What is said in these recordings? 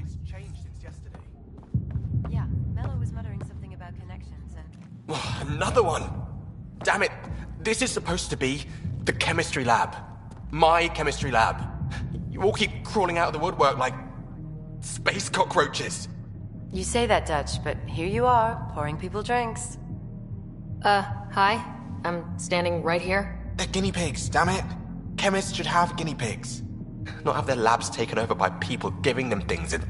Life's changed since yesterday. Yeah, Mello was muttering something about connections and... Another one! Damn it! This is supposed to be the chemistry lab. My chemistry lab. You all keep crawling out of the woodwork like... space cockroaches. You say that, Dutch, but here you are, pouring people drinks. Hi. I'm standing right here. They're guinea pigs, damn it. Chemists should have guinea pigs. Not have their labs taken over by people giving them things and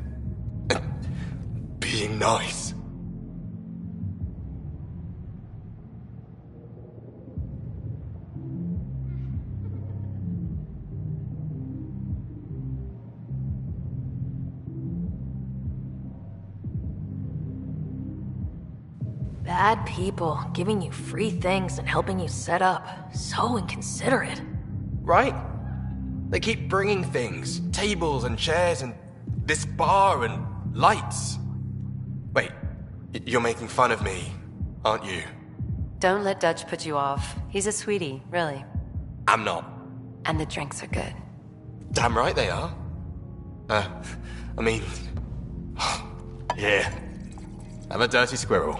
being nice. Bad people giving you free things and helping you set up. So inconsiderate. Right? They keep bringing things. Tables and chairs and this bar and lights. Wait, you're making fun of me, aren't you? Don't let Dutch put you off. He's a sweetie, really. I'm not. And the drinks are good. Damn right they are. I mean... yeah. I'm a dirty squirrel.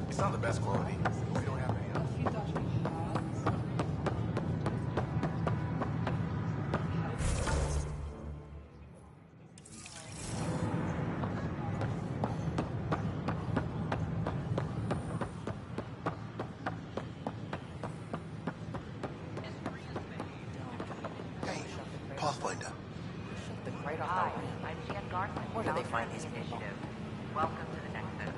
It's not the best quality. We don't have any else. Hey, Pathfinder. Hi, I'm Jan Garson. Where do they find these people? Welcome to the Nexus.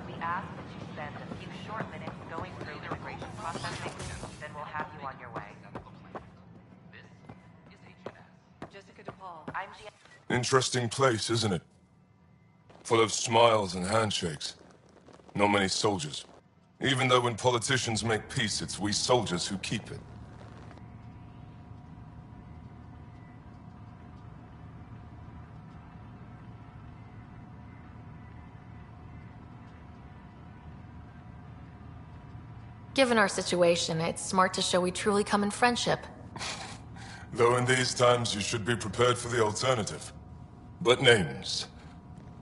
We ask that you spend a few short minutes going through immigration processing, then we'll have you on your way. Jessica DePaul. I'm Jan. Interesting place, isn't it? Full of smiles and handshakes. Not many soldiers. Even though when politicians make peace, it's we soldiers who keep it. Given our situation, it's smart to show we truly come in friendship. Though in these times you should be prepared for the alternative. But names.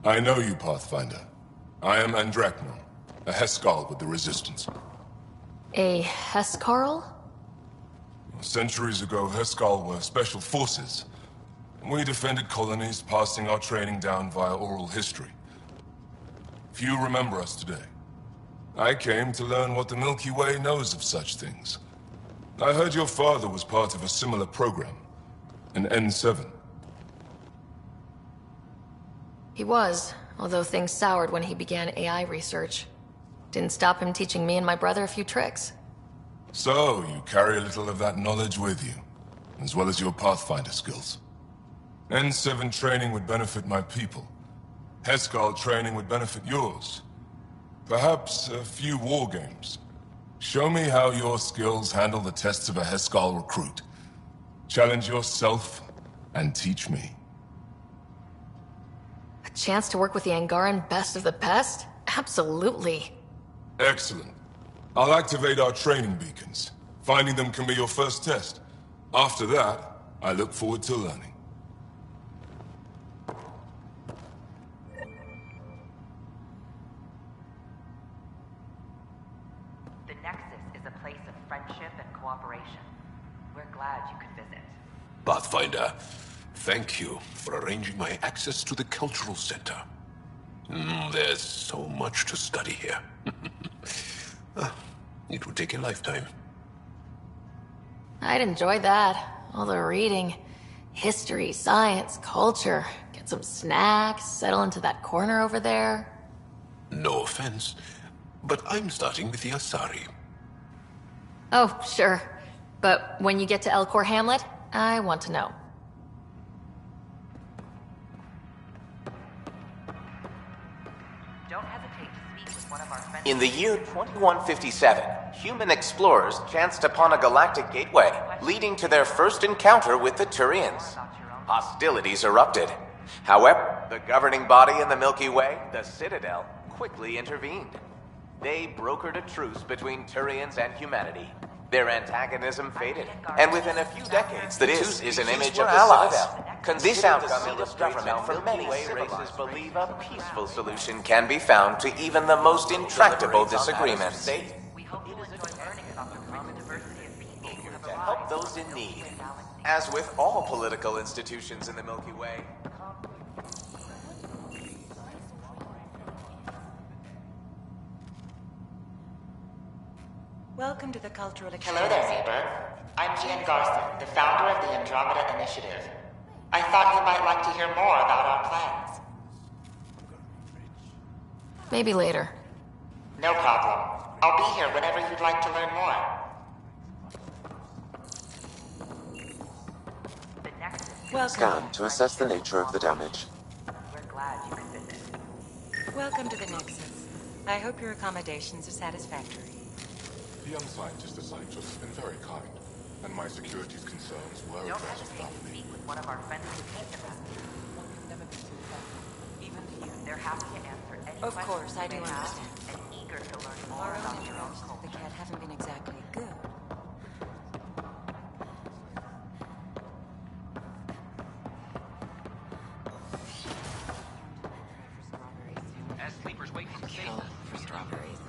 I know you, Pathfinder. I am Andromeda, a Heskal with the Resistance. A Hescarl? Centuries ago, Heskal were special forces. We defended colonies, passing our training down via oral history. Few remember us today. I came to learn what the Milky Way knows of such things. I heard your father was part of a similar program, an N7. He was, although things soured when he began AI research. Didn't stop him teaching me and my brother a few tricks. So, you carry a little of that knowledge with you, as well as your Pathfinder skills. N7 training would benefit my people. Heskal training would benefit yours. Perhaps a few war games. Show me how your skills handle the tests of a Heskal recruit. Challenge yourself, and teach me. A chance to work with the Angaran best of the best? Absolutely. Excellent. I'll activate our training beacons. Finding them can be your first test. After that, I look forward to learning. The Nexus is a place of friendship and cooperation. We're glad you could visit. Pathfinder, thank you for arranging my access to the cultural center. There's so much to study here. It would take a lifetime. I'd enjoy that. All the reading. History, science, culture. Get some snacks, settle into that corner over there. No offense, but I'm starting with the Asari. Oh, sure. But when you get to Elcor Hamlet, I want to know. Don't hesitate to speak with one of our friends. In the year 2157, human explorers chanced upon a galactic gateway, leading to their first encounter with the Turians. Hostilities erupted. However, the governing body in the Milky Way, the Citadel, quickly intervened. They brokered a truce between Turians and humanity. Their antagonism faded, and within a few decades, the two is an image of the Citadel. This outcome illustrates how for many races believe a peaceful solution can be found to even the most intractable disagreements. We hope you will enjoy learning about the common diversity of people who have To arrived help those in need. As with all political institutions in the Milky Way, Welcome to the Cultural Hello Exchange. there, neighbor. I'm Gian Garson, the founder of the Andromeda Initiative. I thought you might like to hear more about our plans. Maybe later. No problem. I'll be here whenever you'd like to learn more. the Nexus. Welcome. Scan to assess the nature of the damage. We're glad you could visit. Welcome to the Nexus. I hope your accommodations are satisfactory. The young scientist assigned to us has been very kind, and my security's concerns were Don't addressed hesitate to thoroughly. speak with one of our friends who teach about it. Even to you, they're happy to answer any Of questions course, I you do may have, understand. and eager to learn more Our about own your own interactions with the culture. cat haven't been exactly good. As sleepers wait for the Kill for strawberries.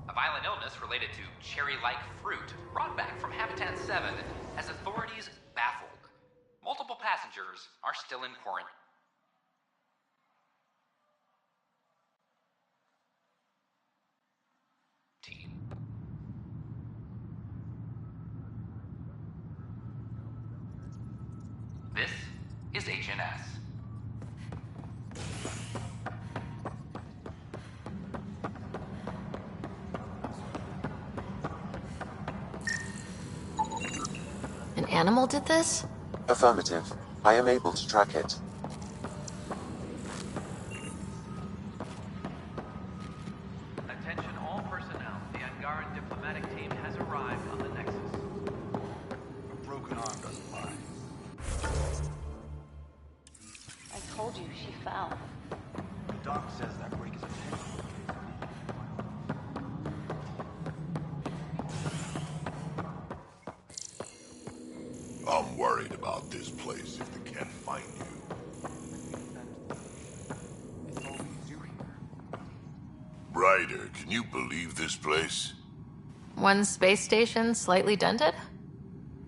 A violent illness related to cherry-like fruit brought back from Habitat 7 has authorities baffled. Multiple passengers are still in quarantine. This is HNS. An animal did this? Affirmative. I am able to track it. Attention all personnel. The Angaran diplomatic team has arrived on the Nexus. A broken arm doesn't lie. I told you she fell. The doc says that break is a I'm worried about this place if they can't find you. Ryder, can you believe this place? One space station slightly dented?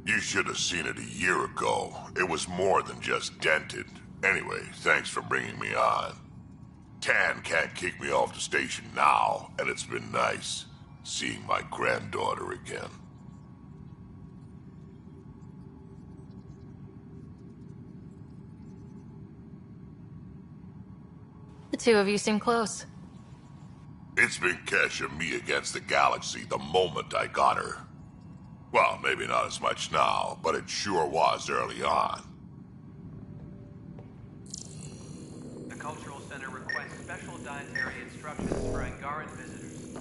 You should have seen it a year ago. It was more than just dented. Anyway, thanks for bringing me on. Tan can't kick me off the station now, and it's been nice seeing my granddaughter again. The two of you seem close. It's been Kesh and me against the galaxy the moment I got her. Well, maybe not as much now, but it sure was early on. The Cultural Center requests special dietary instructions for Angaran visitors.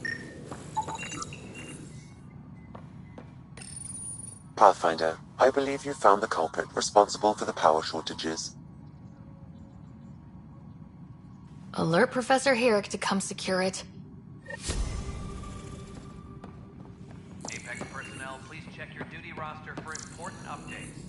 Pathfinder, I believe you found the culprit responsible for the power shortages. Alert Professor Herrick to come secure it. Apex personnel, please check your duty roster for important updates.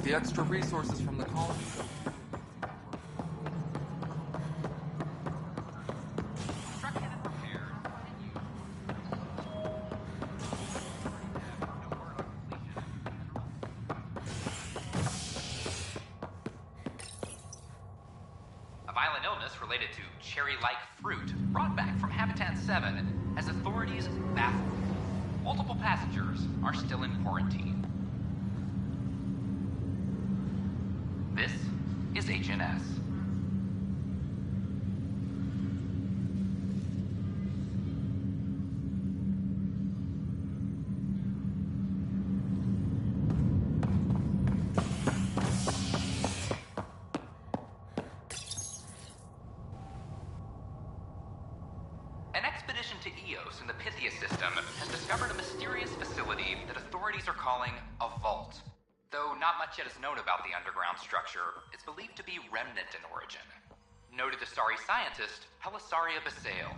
The extra resources from the colony. A violent illness related to cherry-like fruit brought back from Habitat 7 has authorities baffled. Multiple passengers are still in quarantine. This is HNS. An expedition to Eos in the Pythia system has discovered a mysterious facility that authorities are calling a vault. Though not much yet is known about the underground structure, it's believed to be remnant in origin. Noted Asari scientist Pelisaria Basale.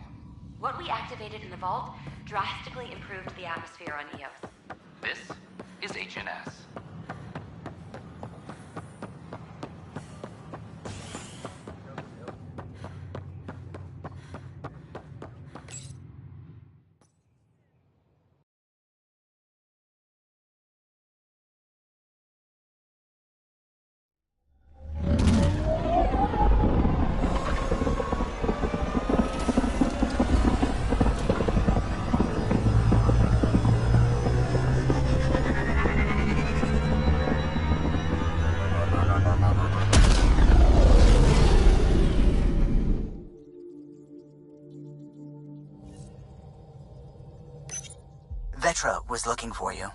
What we activated in the vault drastically improved the atmosphere on Eos. This is HNS. Vetra was looking for you.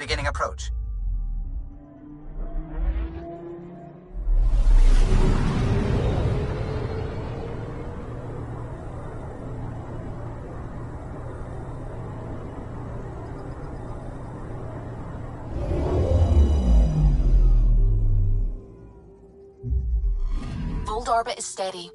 Beginning approach. Old orbit is steady.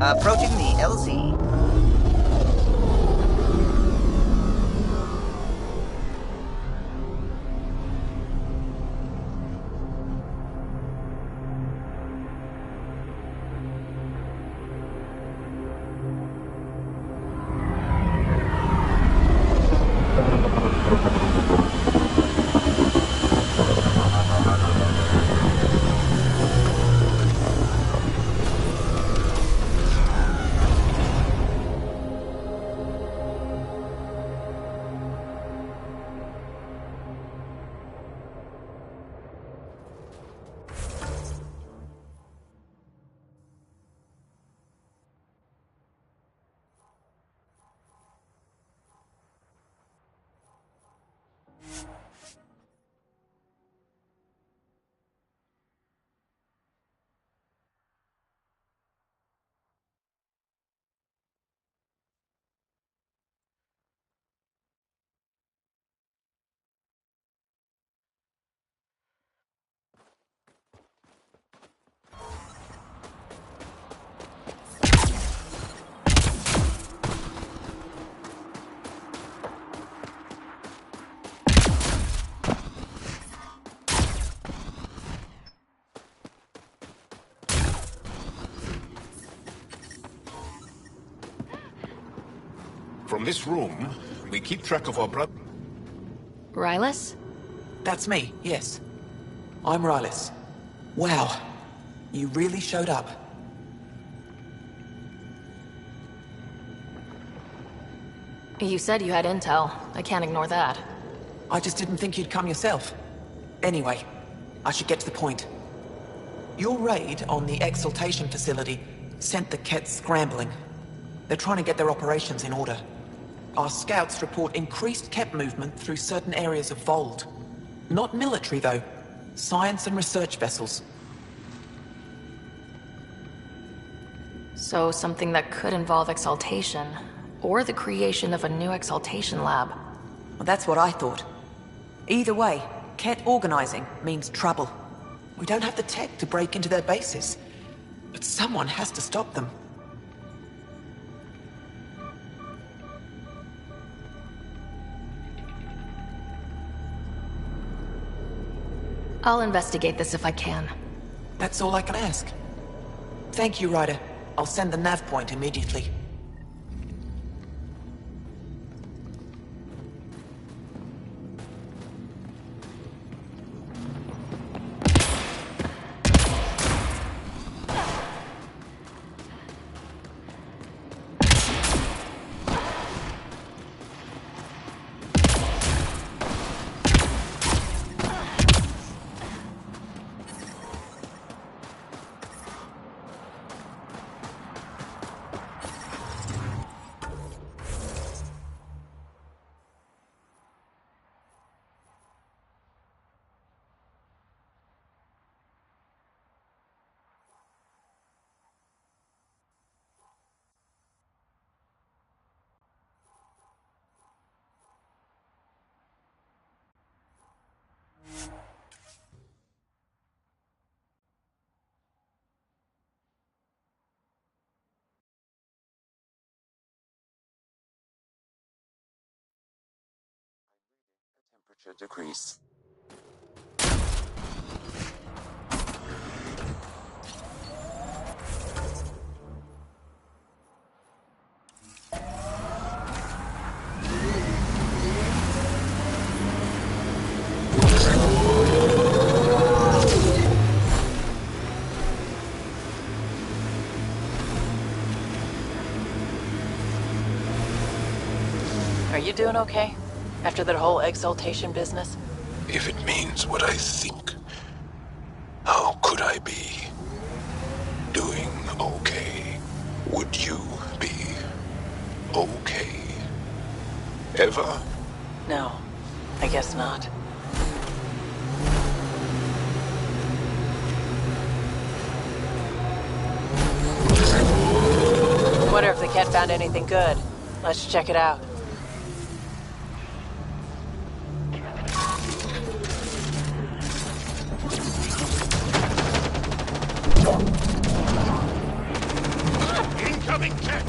Approaching the LZ. From this room, we keep track of our brother. Rylus? That's me, yes. I'm Rylus. Wow. You really showed up. You said you had intel. I can't ignore that. I just didn't think you'd come yourself. Anyway, I should get to the point. Your raid on the exaltation facility sent the Kets scrambling. They're trying to get their operations in order. Our scouts report increased Ket movement through certain areas of Vold. Not military, though. Science and research vessels. So something that could involve exaltation, or the creation of a new exaltation lab. Well, that's what I thought. Either way, Ket organizing means trouble. We don't have the tech to break into their bases, but someone has to stop them. I'll investigate this if I can. That's all I can ask. Thank you, Ryder. I'll send the nav point immediately. Temperature decrease. Are you doing okay? After that whole exaltation business? If it means what I think, how could I be doing okay? Would you be okay? Ever? No, I guess not. Wonder if the cat found anything good. Let's check it out. Incoming cat!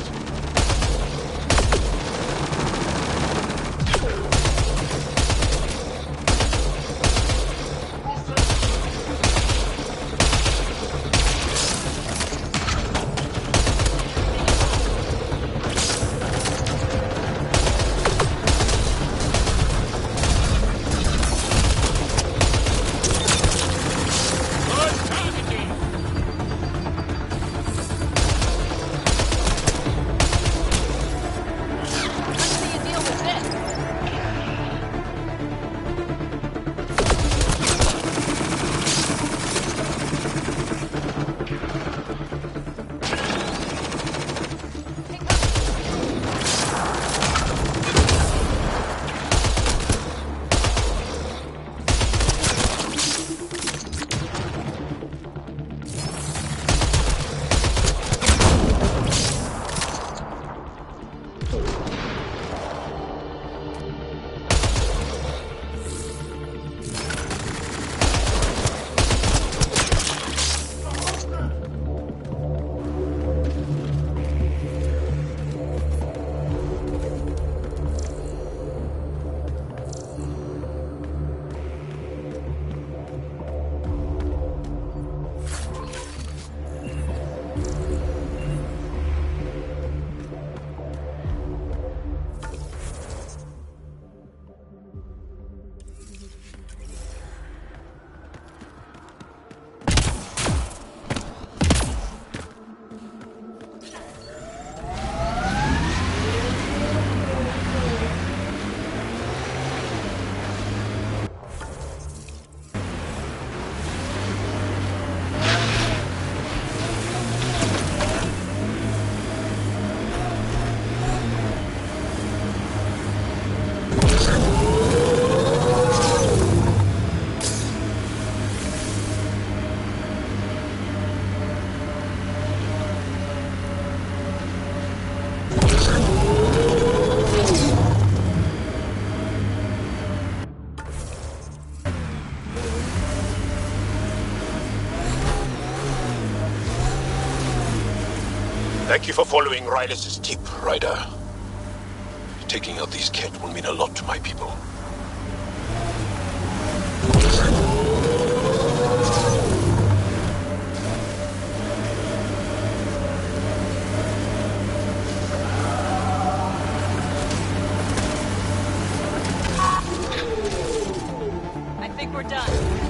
Thank you for following Rylis' tip, Ryder. Taking out these Kett will mean a lot to my people. I think we're done.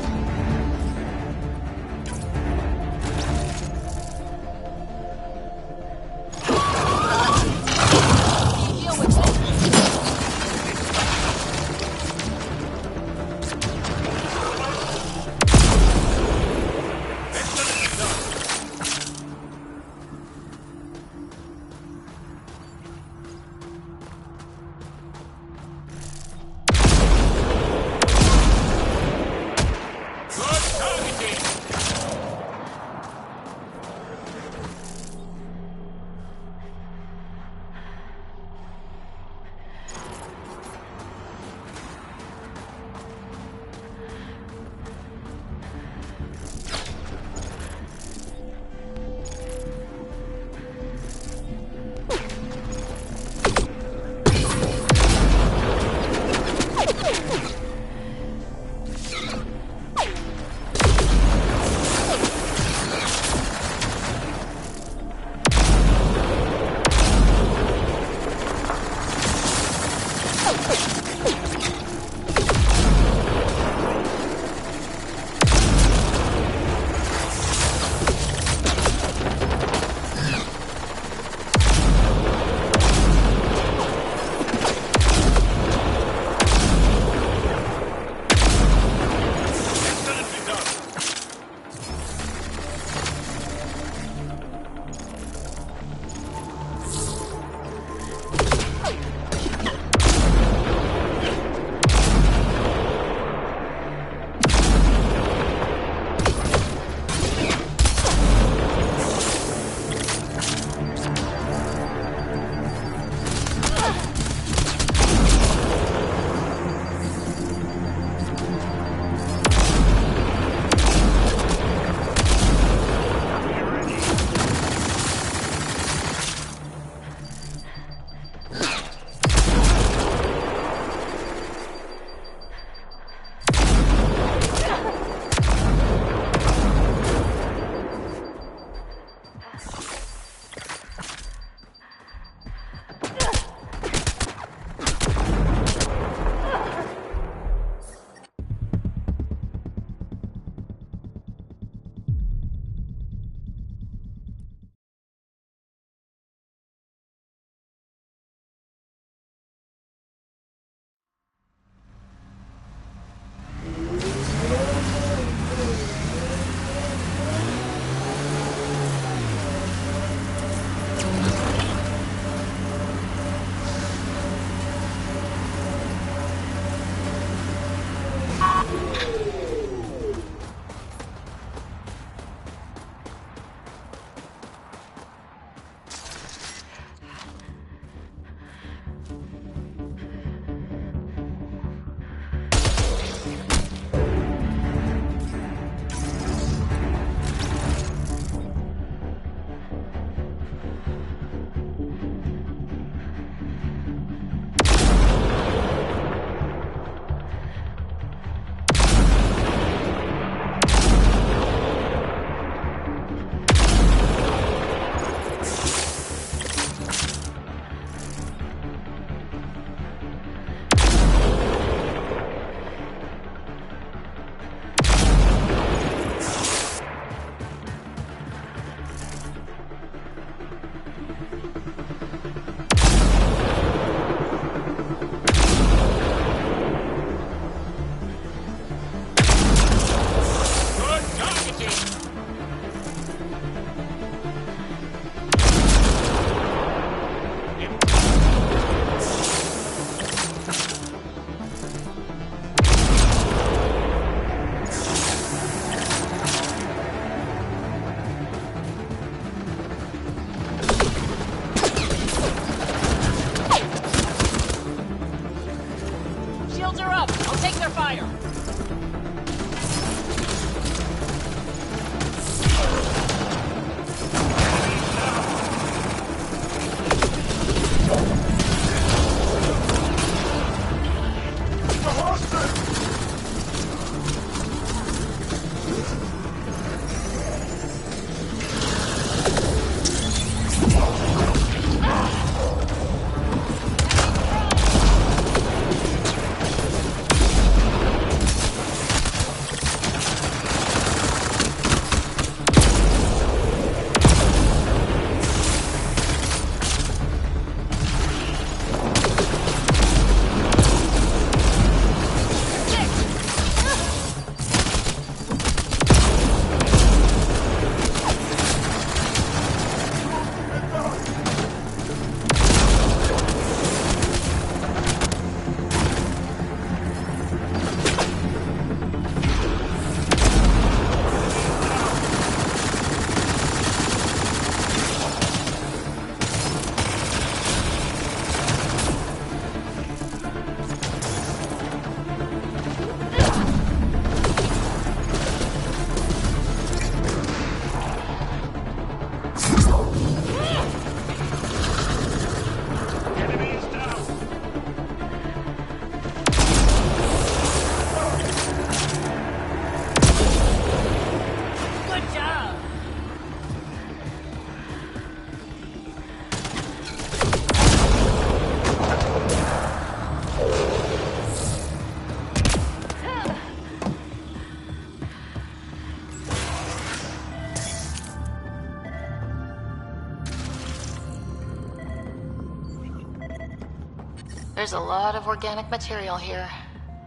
There's a lot of organic material here.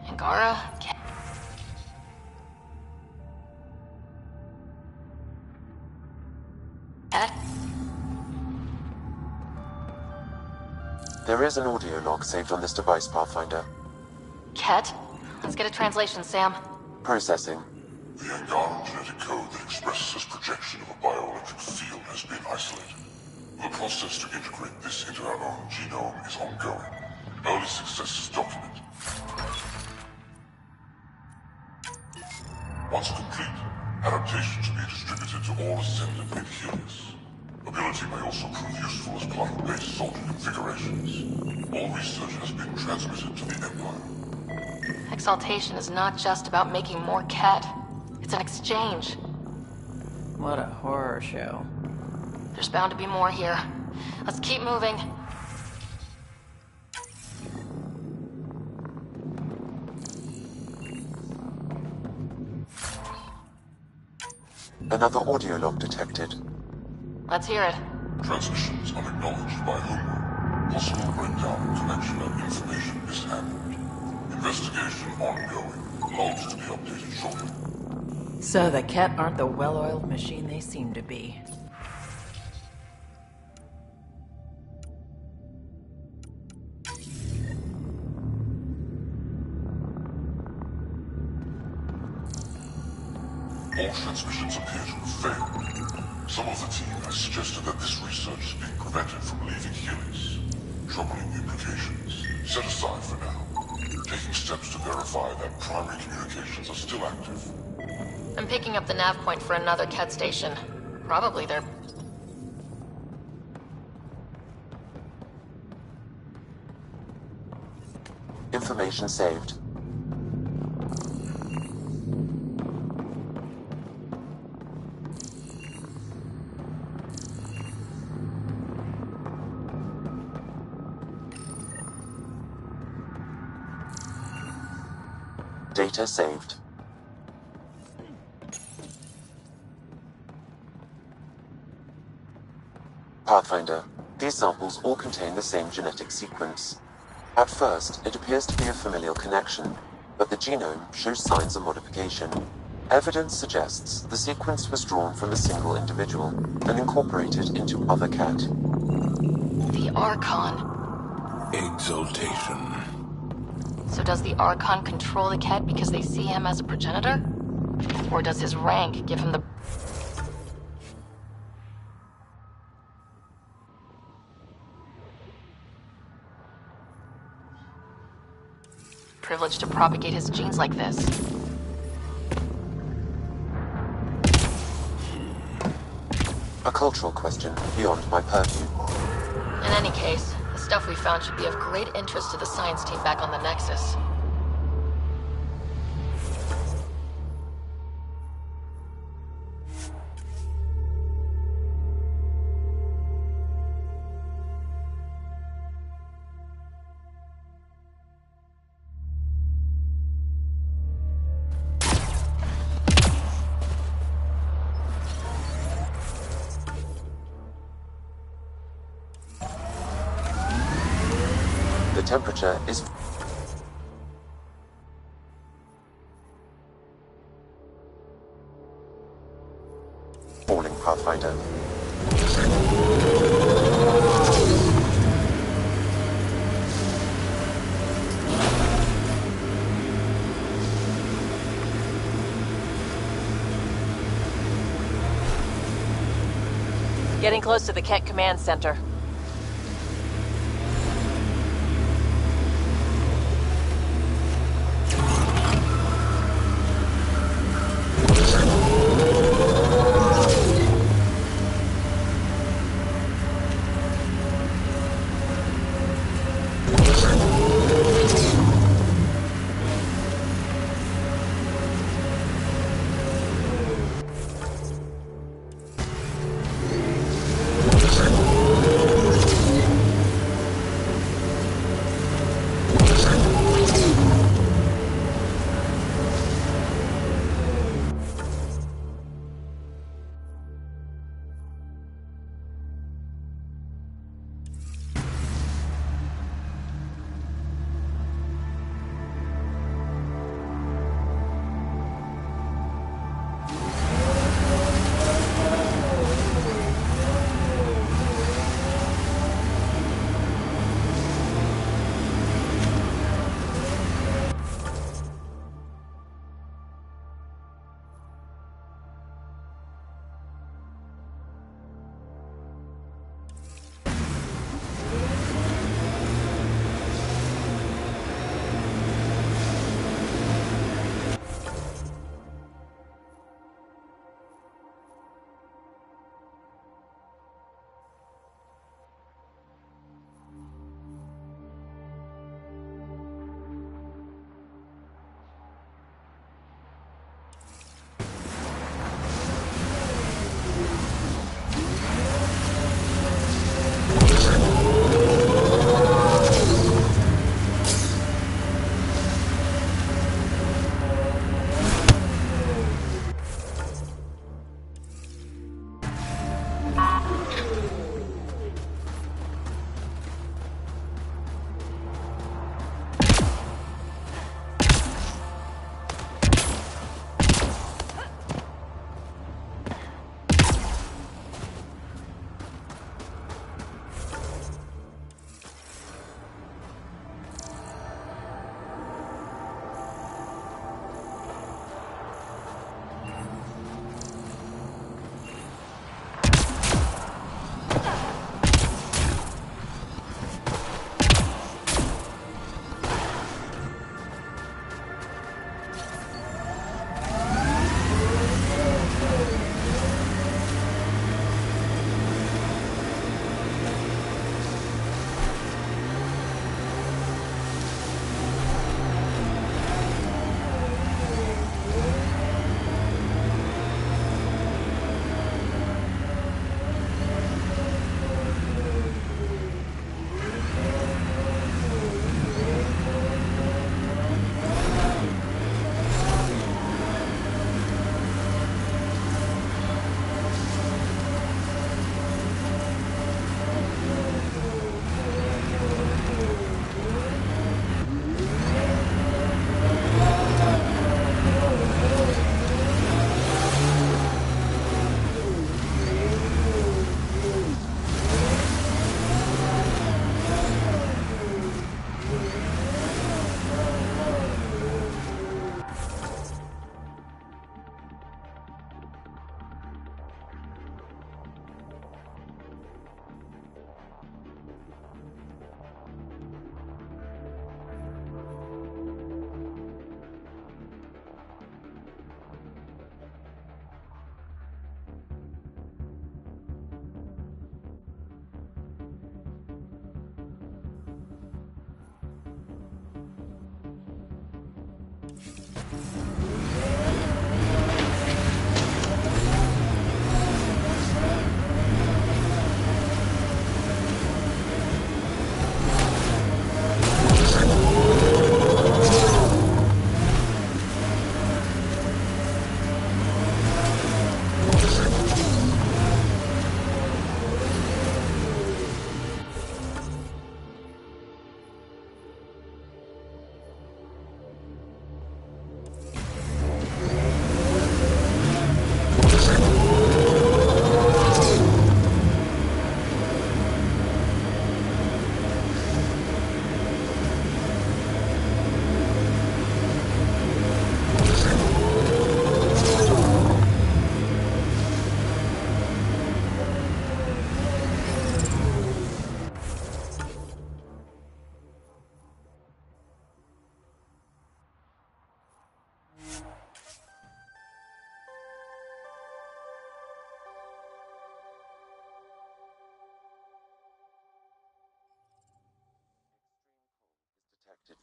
Angara, Ket? There is an audio log saved on this device, Pathfinder. Ket? Let's get a translation, Sam. Processing. The Angaran genetic code that expresses this projection of a bioelectric field has been isolated. The process to integrate this into our own genome is ongoing. Early success is documented. Once complete, adaptation should be distributed to all ascendant in Helios. Ability may also prove useful as climate-based soldier configurations. All research has been transmitted to the Empire. Exaltation is not just about making more Ket. It's an exchange. What a horror show. There's bound to be more here. Let's keep moving. Another audio log detected. Let's hear it. Transmissions unacknowledged by Homeworld. Possible breakdown in connection and information mishandled. Investigation ongoing. Logs to be updated shortly. So the Ket aren't the well-oiled machine they seem to be. All transmissions appear to have failed. Some of the team has suggested that this research is being prevented from leaving Helios. Troubling implications. Set aside for now. Taking steps to verify that primary communications are still active. I'm picking up the nav point for another Ket station. Probably they're... Information saved. Data saved. Pathfinder, these samples all contain the same genetic sequence. At first, it appears to be a familial connection, but the genome shows signs of modification. Evidence suggests the sequence was drawn from a single individual and incorporated into other Ket. The Archon. Exaltation. So does the Archon control the Ket because they see him as a progenitor? Or does his rank give him the... privilege to propagate his genes like this? A cultural question beyond my purview. In any case, the stuff we found should be of great interest to the science team back on the Nexus. temperature is falling, Pathfinder. Getting close to the Kent Command Center.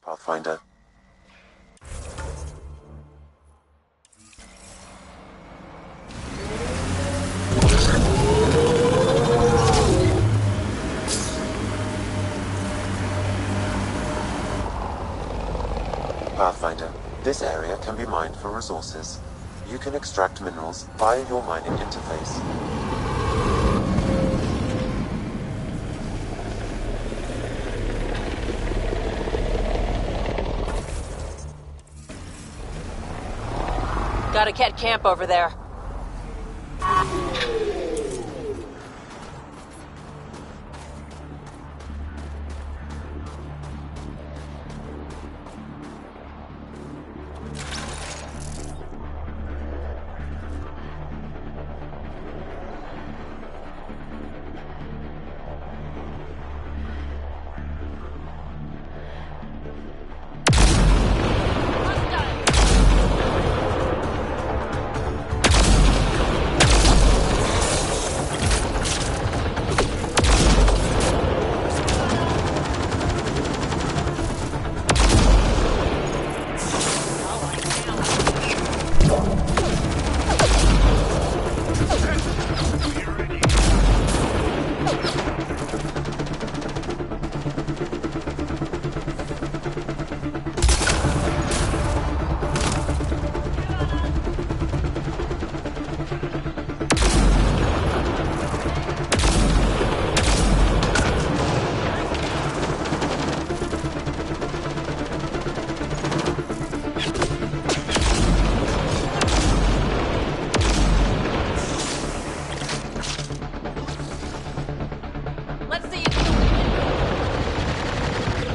Pathfinder. Pathfinder, this area can be mined for resources. You can extract minerals via your mining interface. Got a Ket camp over there.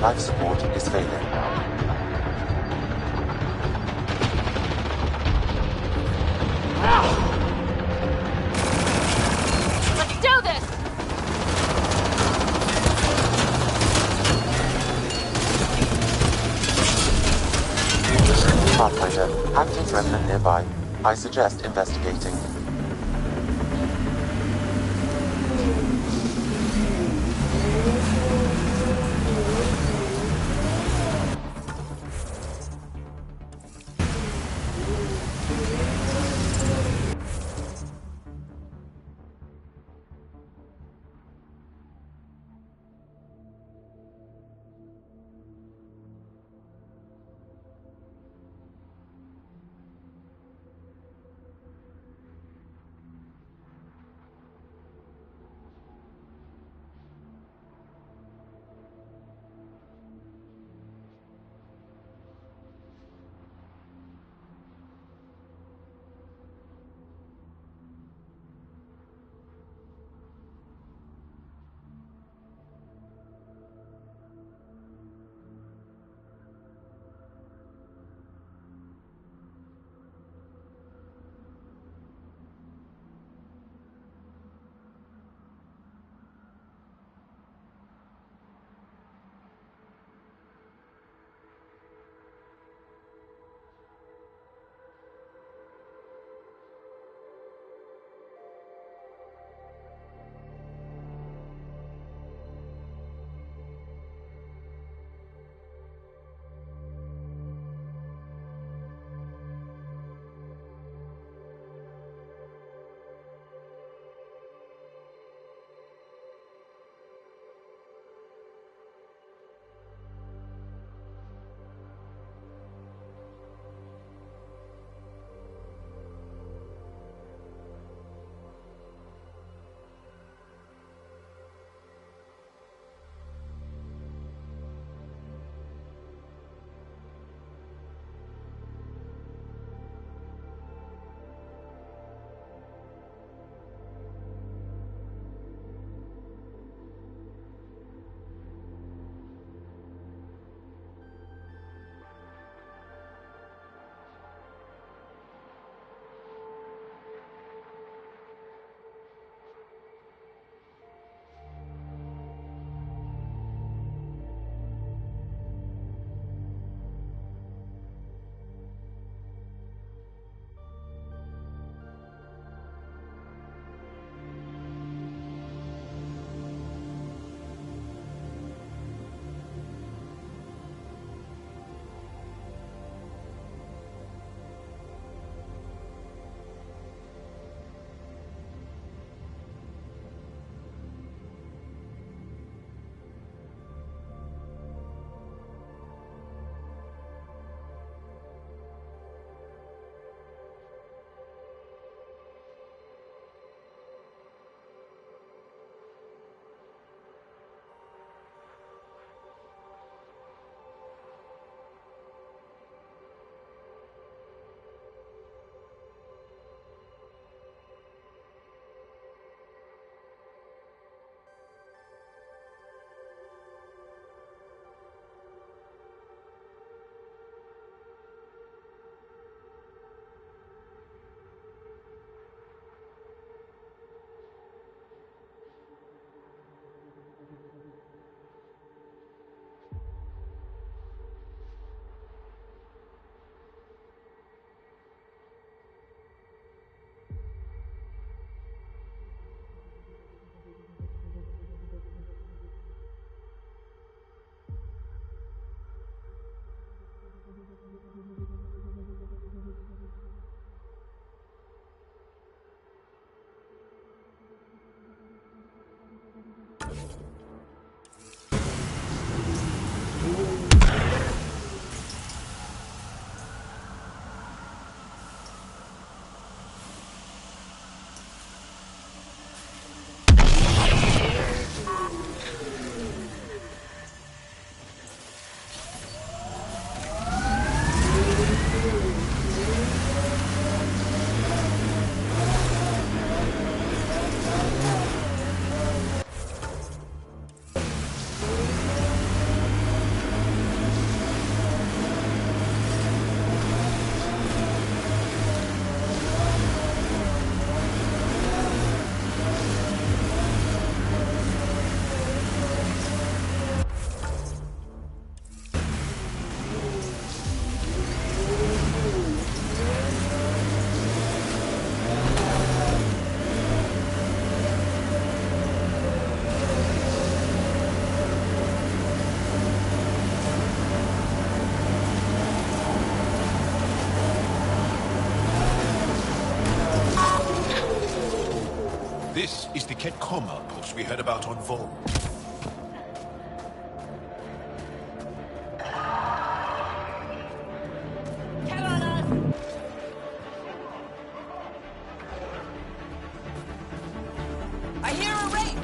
Life support is failing. Let's do this! Pathfinder, active remnant nearby. I suggest investigating. This is the Ketcom outpost we heard about on Vol. I hear a raid!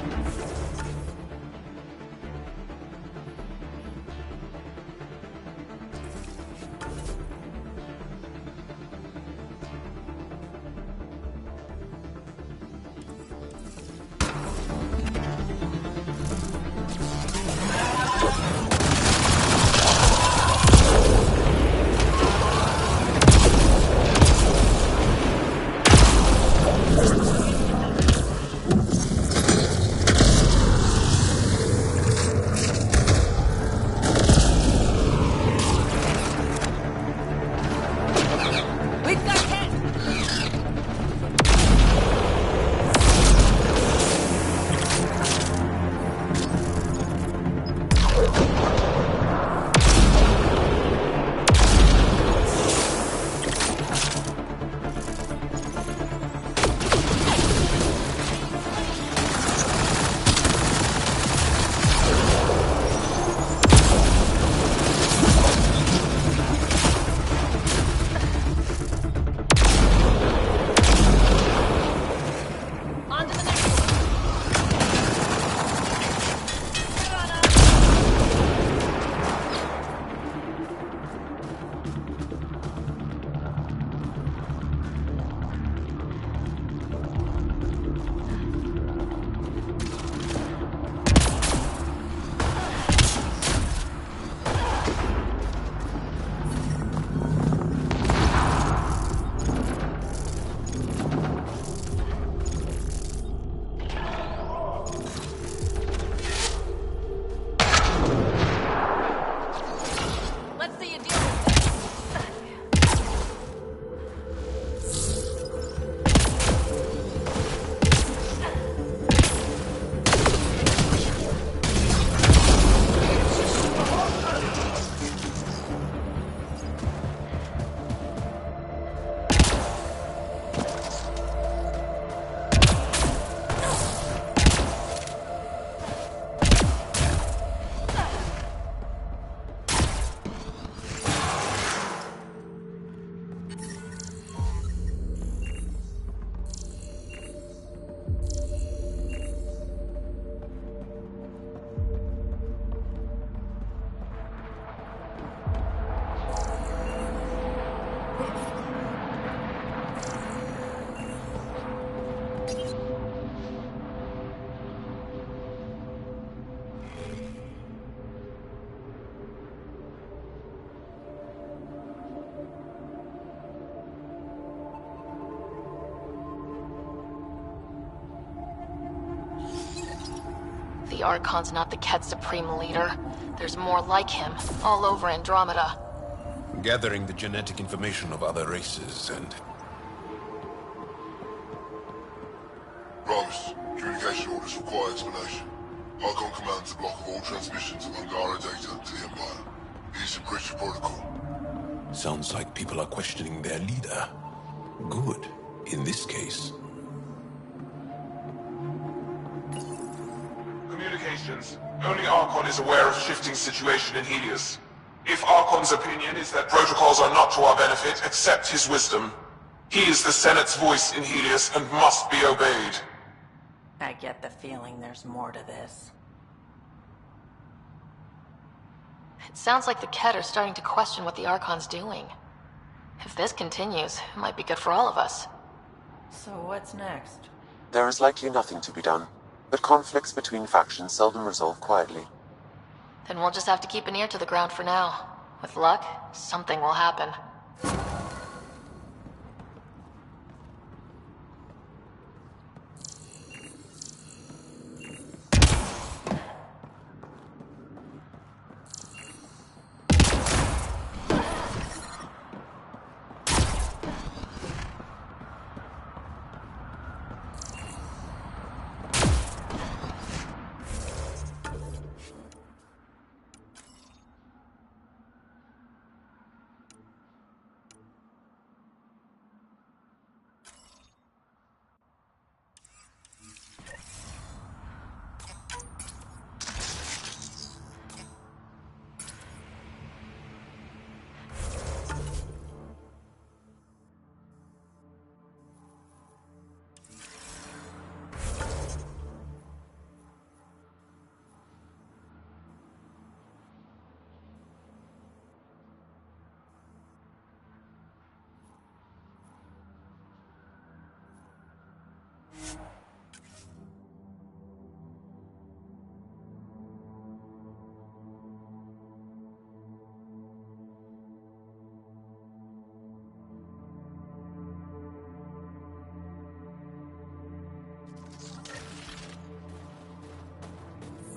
The Archon's not the Ket Supreme leader. There's more like him, all over Andromeda. Gathering the genetic information of other races and... Rose, communication orders require explanation. Archon commands a block of all transmissions of Angara data to the Empire. It is in breach of protocol. Sounds like people are questioning their leader. Good, in this case. Communications. Only Archon is aware of shifting situation in Helios. If Archon's opinion is that protocols are not to our benefit, accept his wisdom. He is the Senate's voice in Helios and must be obeyed. I get the feeling there's more to this. It sounds like the Ket are starting to question what the Archon's doing. If this continues, it might be good for all of us. So what's next? There is likely nothing to be done, but conflicts between factions seldom resolve quietly. Then we'll just have to keep an ear to the ground for now. With luck, something will happen.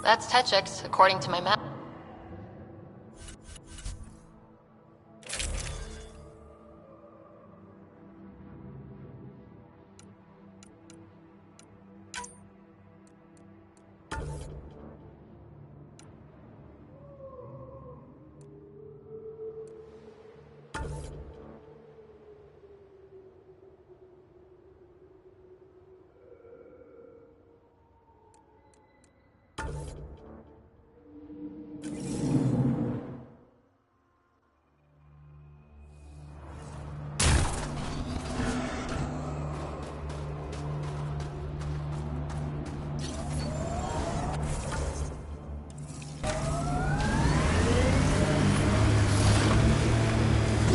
That's Techix, according to my map.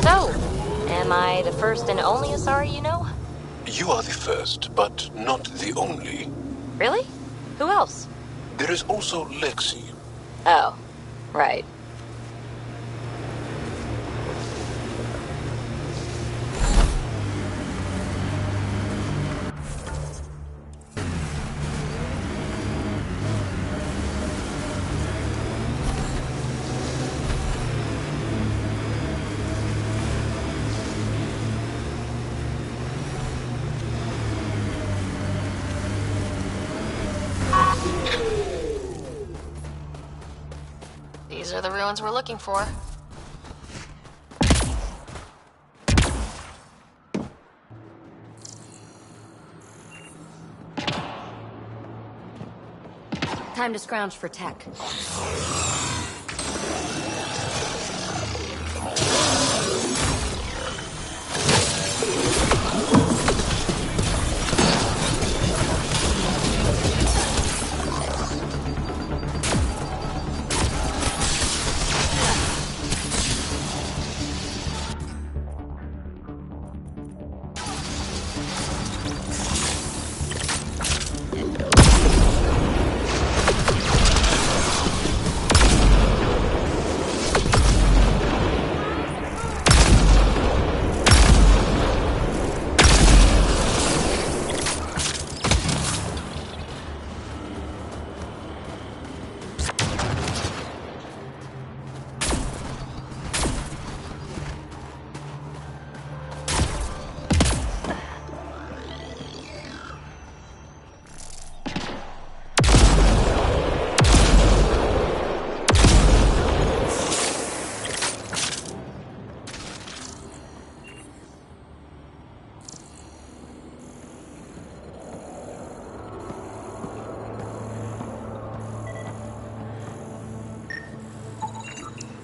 So, am I the first and only Asari you know? You are the first, but not the only. Really? Who else? There is also Lexi. Oh, right. These are the ruins we're looking for. Time to scrounge for tech.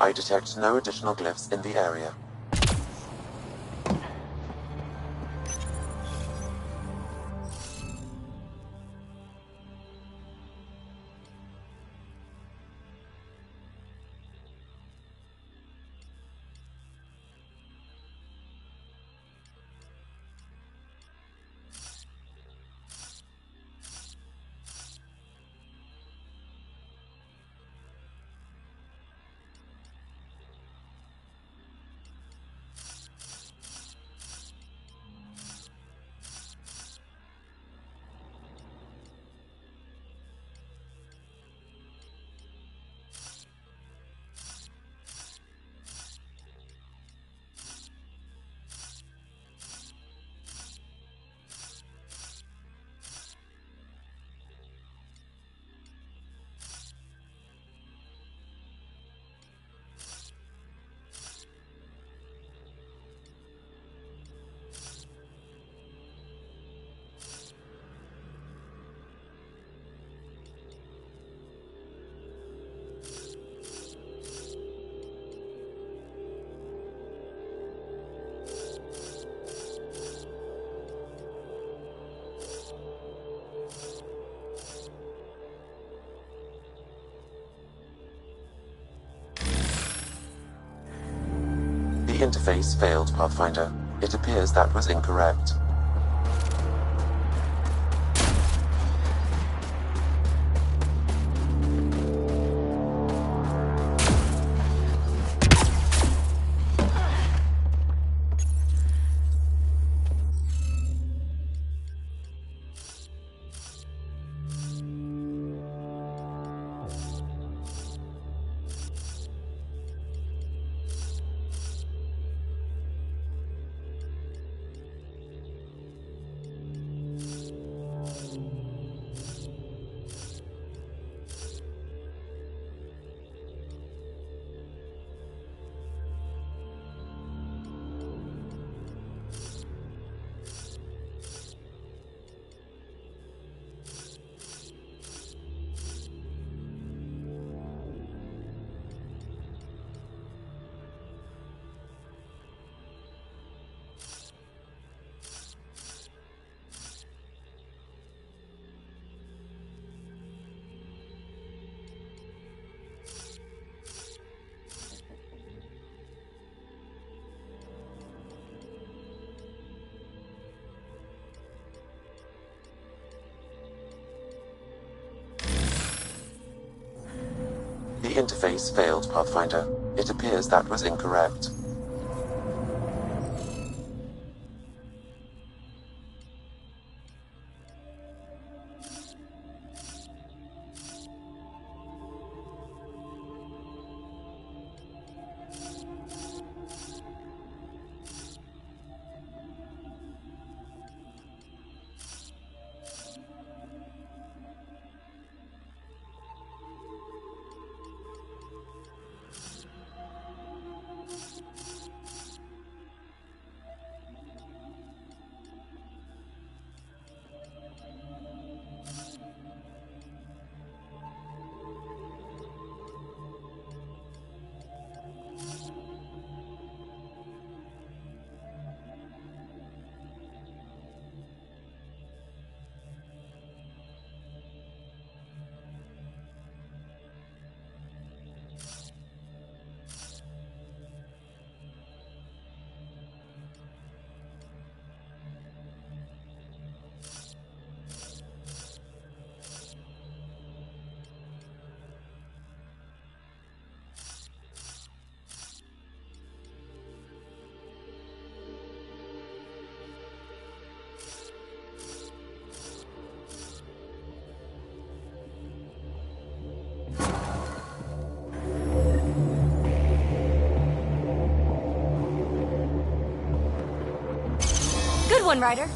I detect no additional glyphs in the area. The interface failed, Pathfinder. It appears that was incorrect. interface failed, Pathfinder. It appears that was incorrect. Good one, Ryder.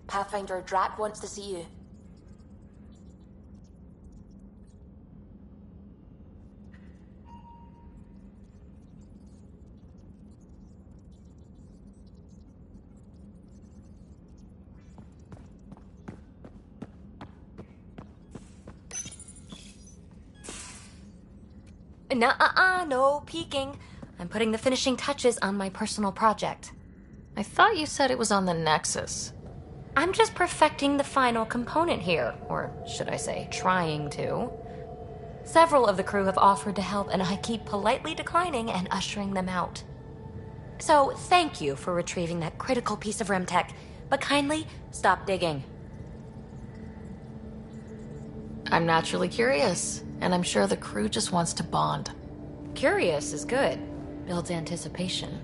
Pathfinder, Drac wants to see you. No peeking. I'm putting the finishing touches on my personal project. I thought you said it was on the Nexus. I'm just perfecting the final component here, or should I say, trying to. Several of the crew have offered to help, and I keep politely declining and ushering them out. So, thank you for retrieving that critical piece of Remtech, but kindly stop digging. I'm naturally curious, and I'm sure the crew just wants to bond. Curious is good. Builds anticipation.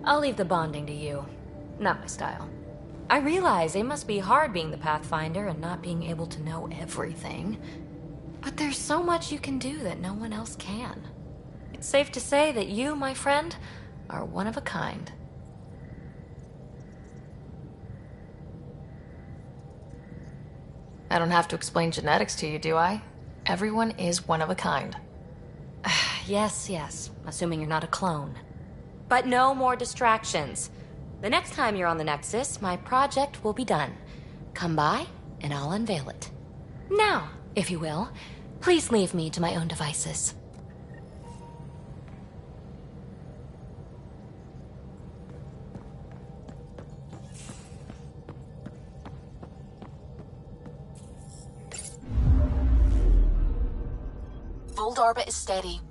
I'll leave the bonding to you. Not my style. I realize it must be hard being the Pathfinder and not being able to know everything. But there's so much you can do that no one else can. It's safe to say that you, my friend, are one of a kind. I don't have to explain genetics to you, do I? Everyone is one of a kind. Yes. Assuming you're not a clone. But no more distractions. The next time you're on the Nexus, my project will be done. Come by, and I'll unveil it. Now, if you will, please leave me to my own devices. Fold orbit is steady.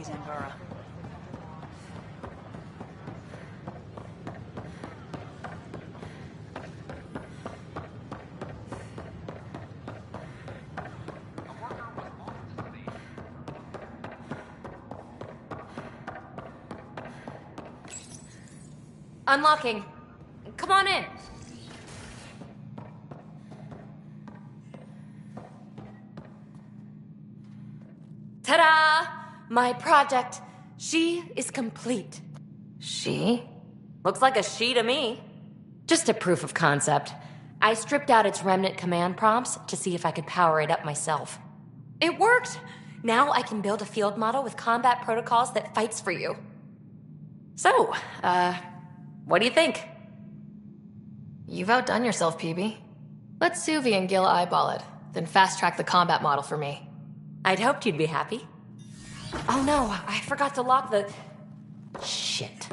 these Angara. Unlocking. Come on in. Ta-da! My project. She is complete. She? Looks like a she to me. Just a proof of concept. I stripped out its remnant command prompts to see if I could power it up myself. It worked! Now I can build a field model with combat protocols that fights for you. So, what do you think? You've outdone yourself, PB. Let Suvi and Gil eyeball it, then fast-track the combat model for me. I'd hoped you'd be happy. Oh no, I forgot to lock the... Shit.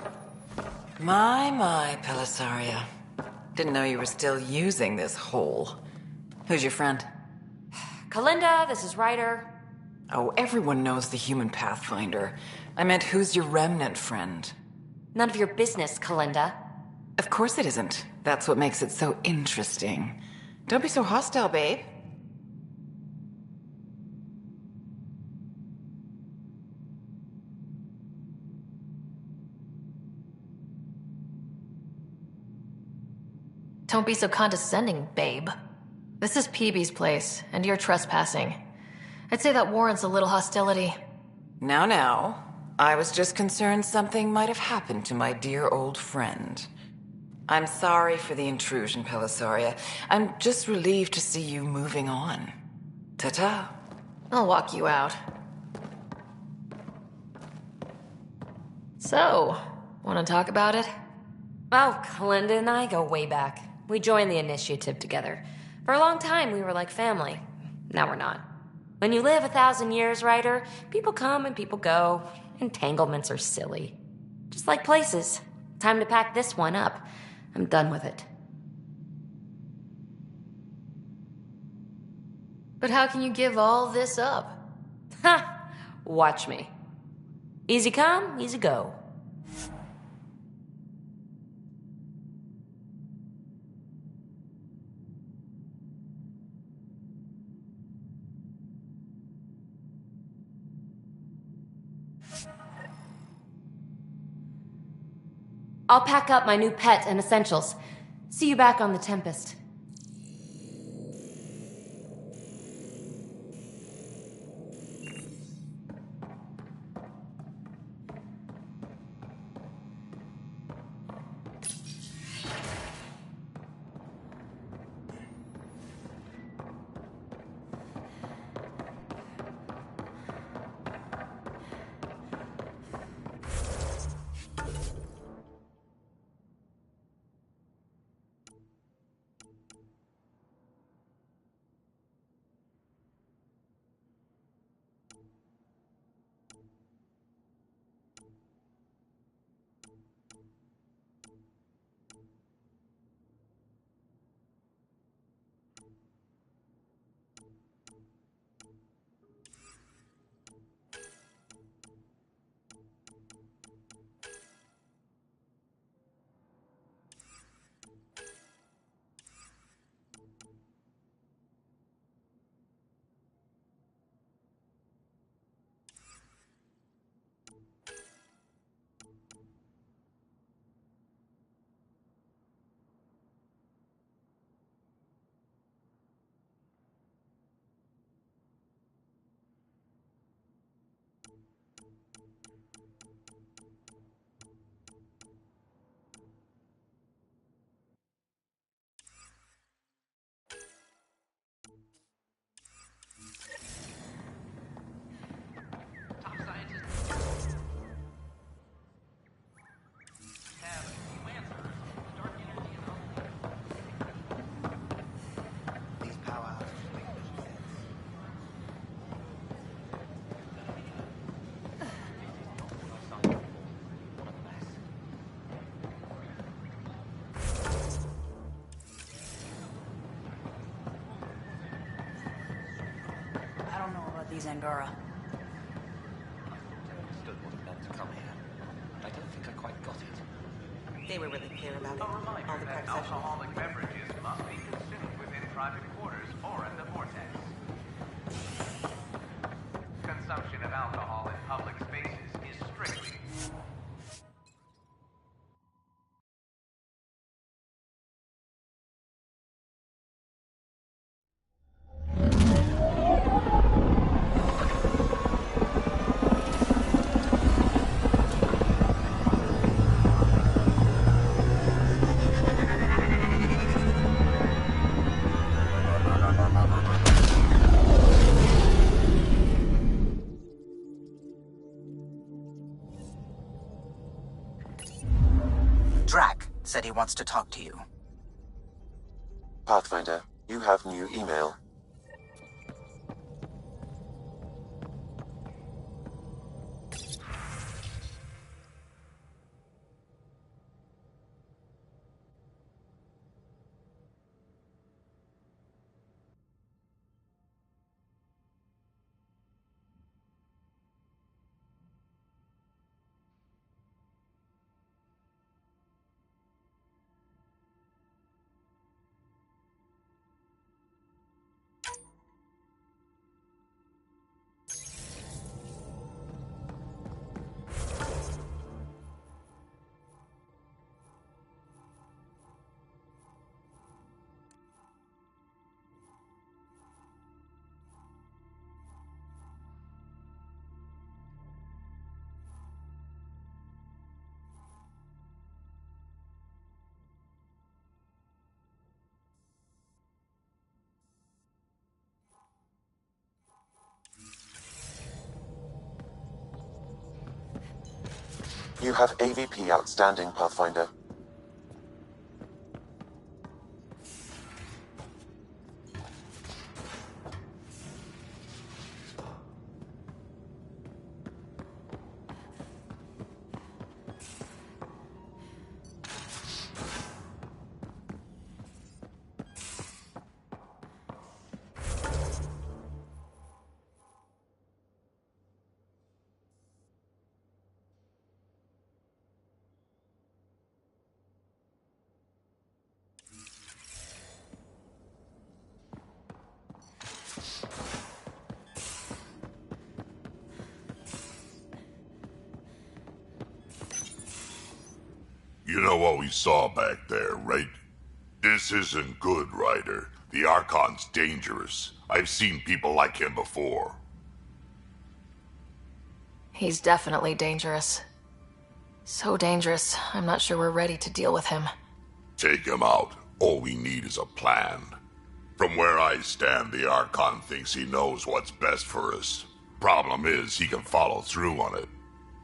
My, Pelisaria. Didn't know you were still using this hole. Who's your friend? Kalinda, this is Ryder. Oh, everyone knows the human Pathfinder. I meant, who's your remnant friend? None of your business, Kalinda. Of course it isn't. That's what makes it so interesting. Don't be so hostile, babe. Don't be so condescending, babe. This is PB's place, and you're trespassing. I'd say that warrants a little hostility. Now. I was just concerned something might have happened to my dear old friend. I'm sorry for the intrusion, Pelisaria. I'm just relieved to see you moving on. Ta-ta. I'll walk you out. So, want to talk about it? Oh, Kalinda and I go way back. We joined the initiative together. For a long time, we were like family. Now we're not. When you live 1,000 years, Ryder, people come and people go. Entanglements are silly. Just like places. Time to pack this one up. I'm done with it. But how can you give all this up? Ha! Watch me. Easy come, easy go. I'll pack up my new pet and essentials. See you back on the Tempest. These Angara. got it. They were really clear about it. A reminder All the that prep sessions. alcoholic beverages must be consumed within private quarters or in the vortex. Consumption of alcohol in public spaces is strictly... Drac said he wants to talk to you. Pathfinder, you have new email. You have AVP outstanding, Pathfinder. You know what we saw back there, right? This isn't good, Ryder. The Archon's dangerous. I've seen people like him before. He's definitely dangerous. So dangerous, I'm not sure we're ready to deal with him. Take him out. All we need is a plan. From where I stand, the Archon thinks he knows what's best for us. Problem is, he can follow through on it.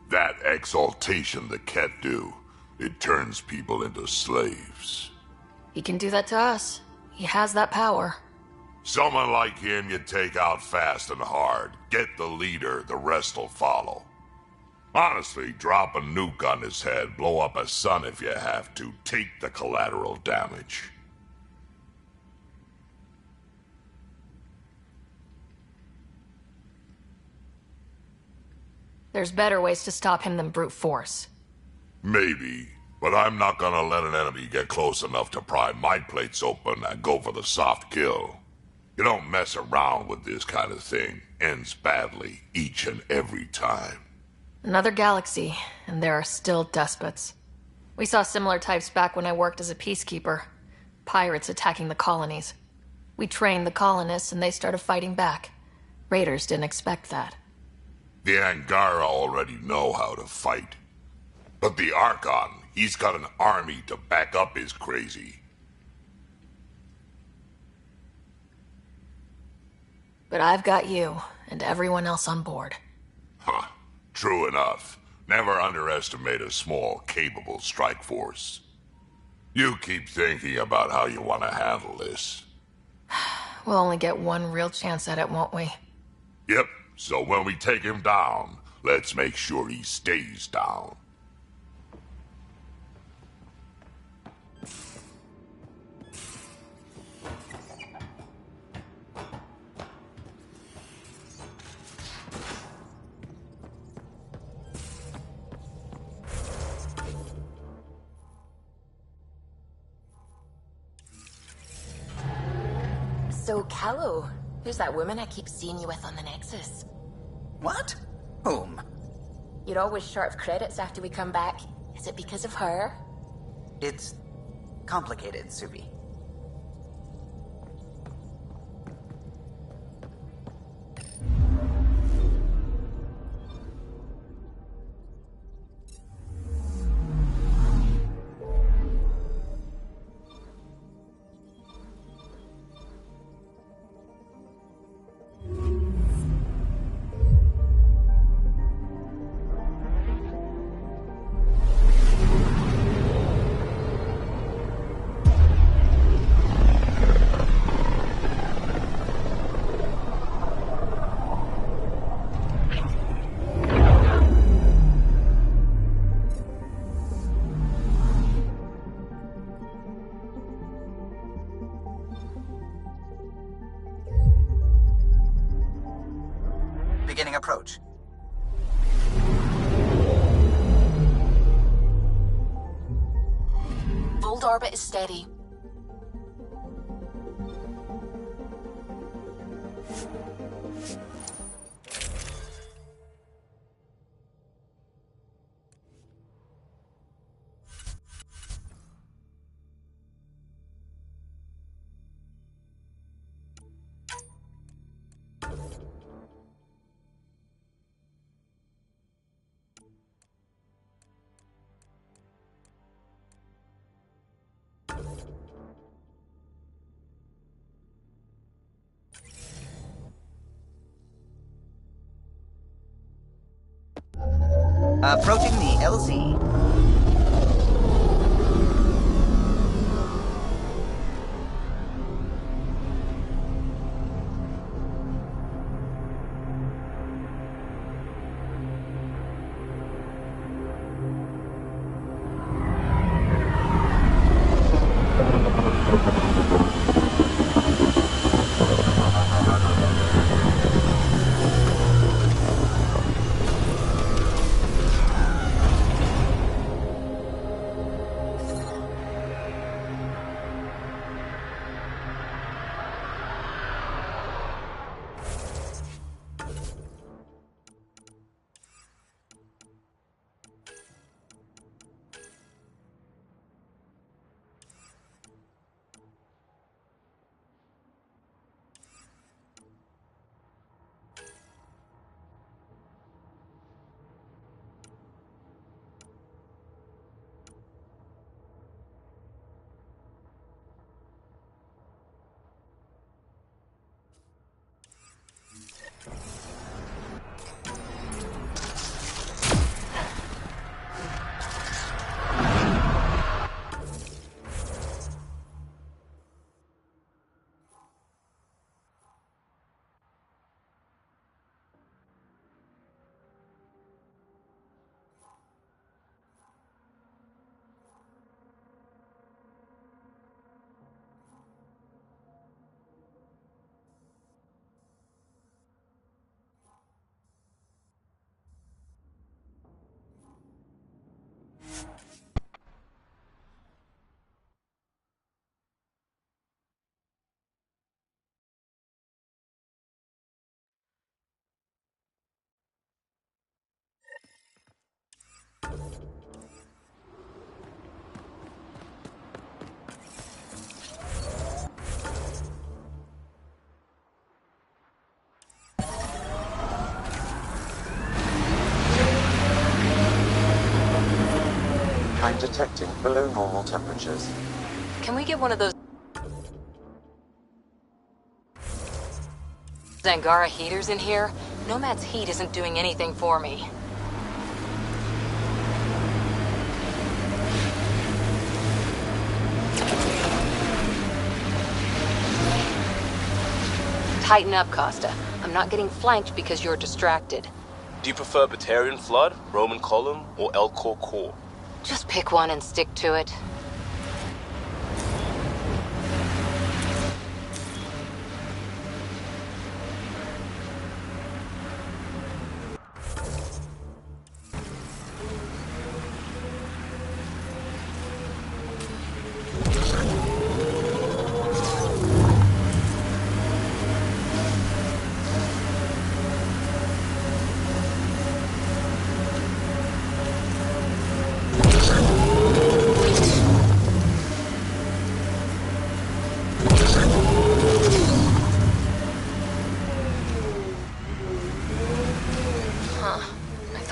That exaltation the Ket do, it turns people into slaves. He can do that to us. He has that power. Someone like him you take out fast and hard. Get the leader, the rest will follow. Honestly, drop a nuke on his head, blow up a sun if you have to. Take the collateral damage. There's better ways to stop him than brute force. Maybe, but I'm not gonna let an enemy get close enough to pry my plates open and go for the soft kill. You don't mess around with this kind of thing. Ends badly, each and every time. Another galaxy, and there are still despots. We saw similar types back when I worked as a peacekeeper. Pirates attacking the colonies. We trained the colonists and they started fighting back. Raiders didn't expect that. The Angara already know how to fight. But the Archon, he's got an army to back up his crazy. But I've got you, and everyone else on board. Huh. True enough. Never underestimate a small, capable strike force. You keep thinking about how you want to handle this. We'll only get one real chance at it, won't we? Yep. So when we take him down, let's make sure he stays down. So, Callow, who's that woman I keep seeing you with on the Nexus? What? Whom? You're always short of credits after we come back. Is it because of her? It's complicated, Subi. Beginning approach. Fold orbit is steady. Approaching the LZ. I'm detecting below normal temperatures. Can we get one of those Zangara heaters in here? Nomad's heat isn't doing anything for me. Tighten up, Costa. I'm not getting flanked because you're distracted. Do you prefer Batarian Flood, Roman Column, or Elcor Core? Just pick one and stick to it.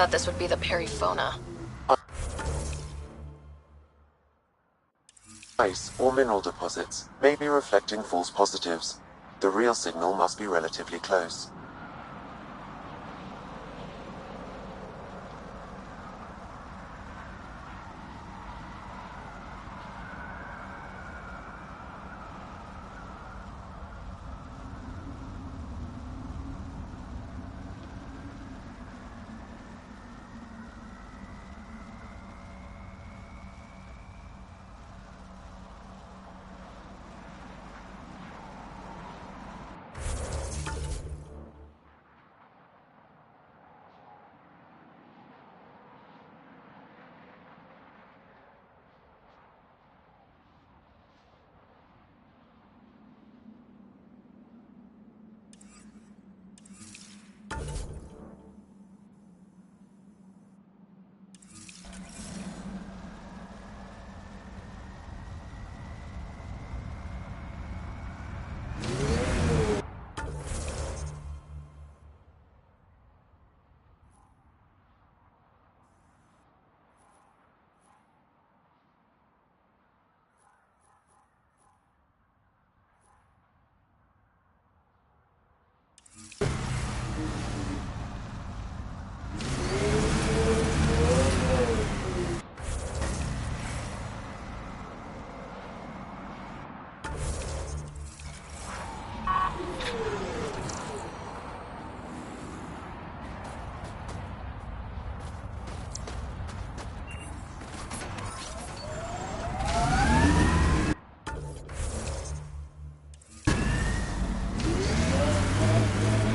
thought this would be the periphona. Ice or mineral deposits may be reflecting false positives. The real signal must be relatively close.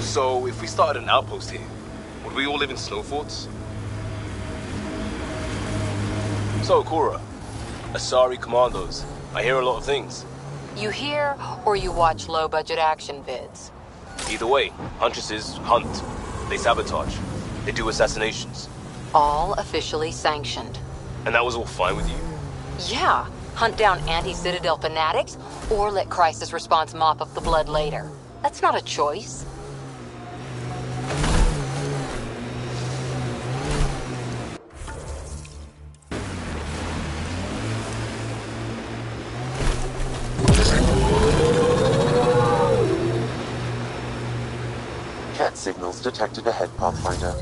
So, if we started an outpost here, would we all live in snow forts? So, Cora, Asari Commandos, I hear a lot of things. You hear, or you watch low-budget action vids? Either way, Huntresses hunt. They sabotage. They do assassinations. All officially sanctioned. And that was all fine with you? Yeah. Hunt down anti-Citadel fanatics, or let crisis response mop up the blood later. That's not a choice. Cat signals detected ahead, Pathfinder.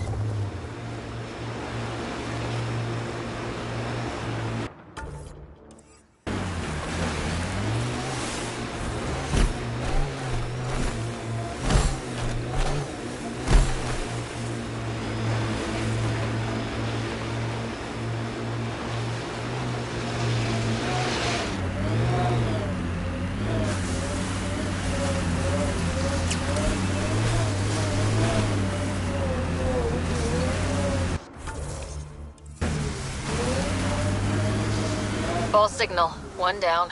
Ball signal. One down.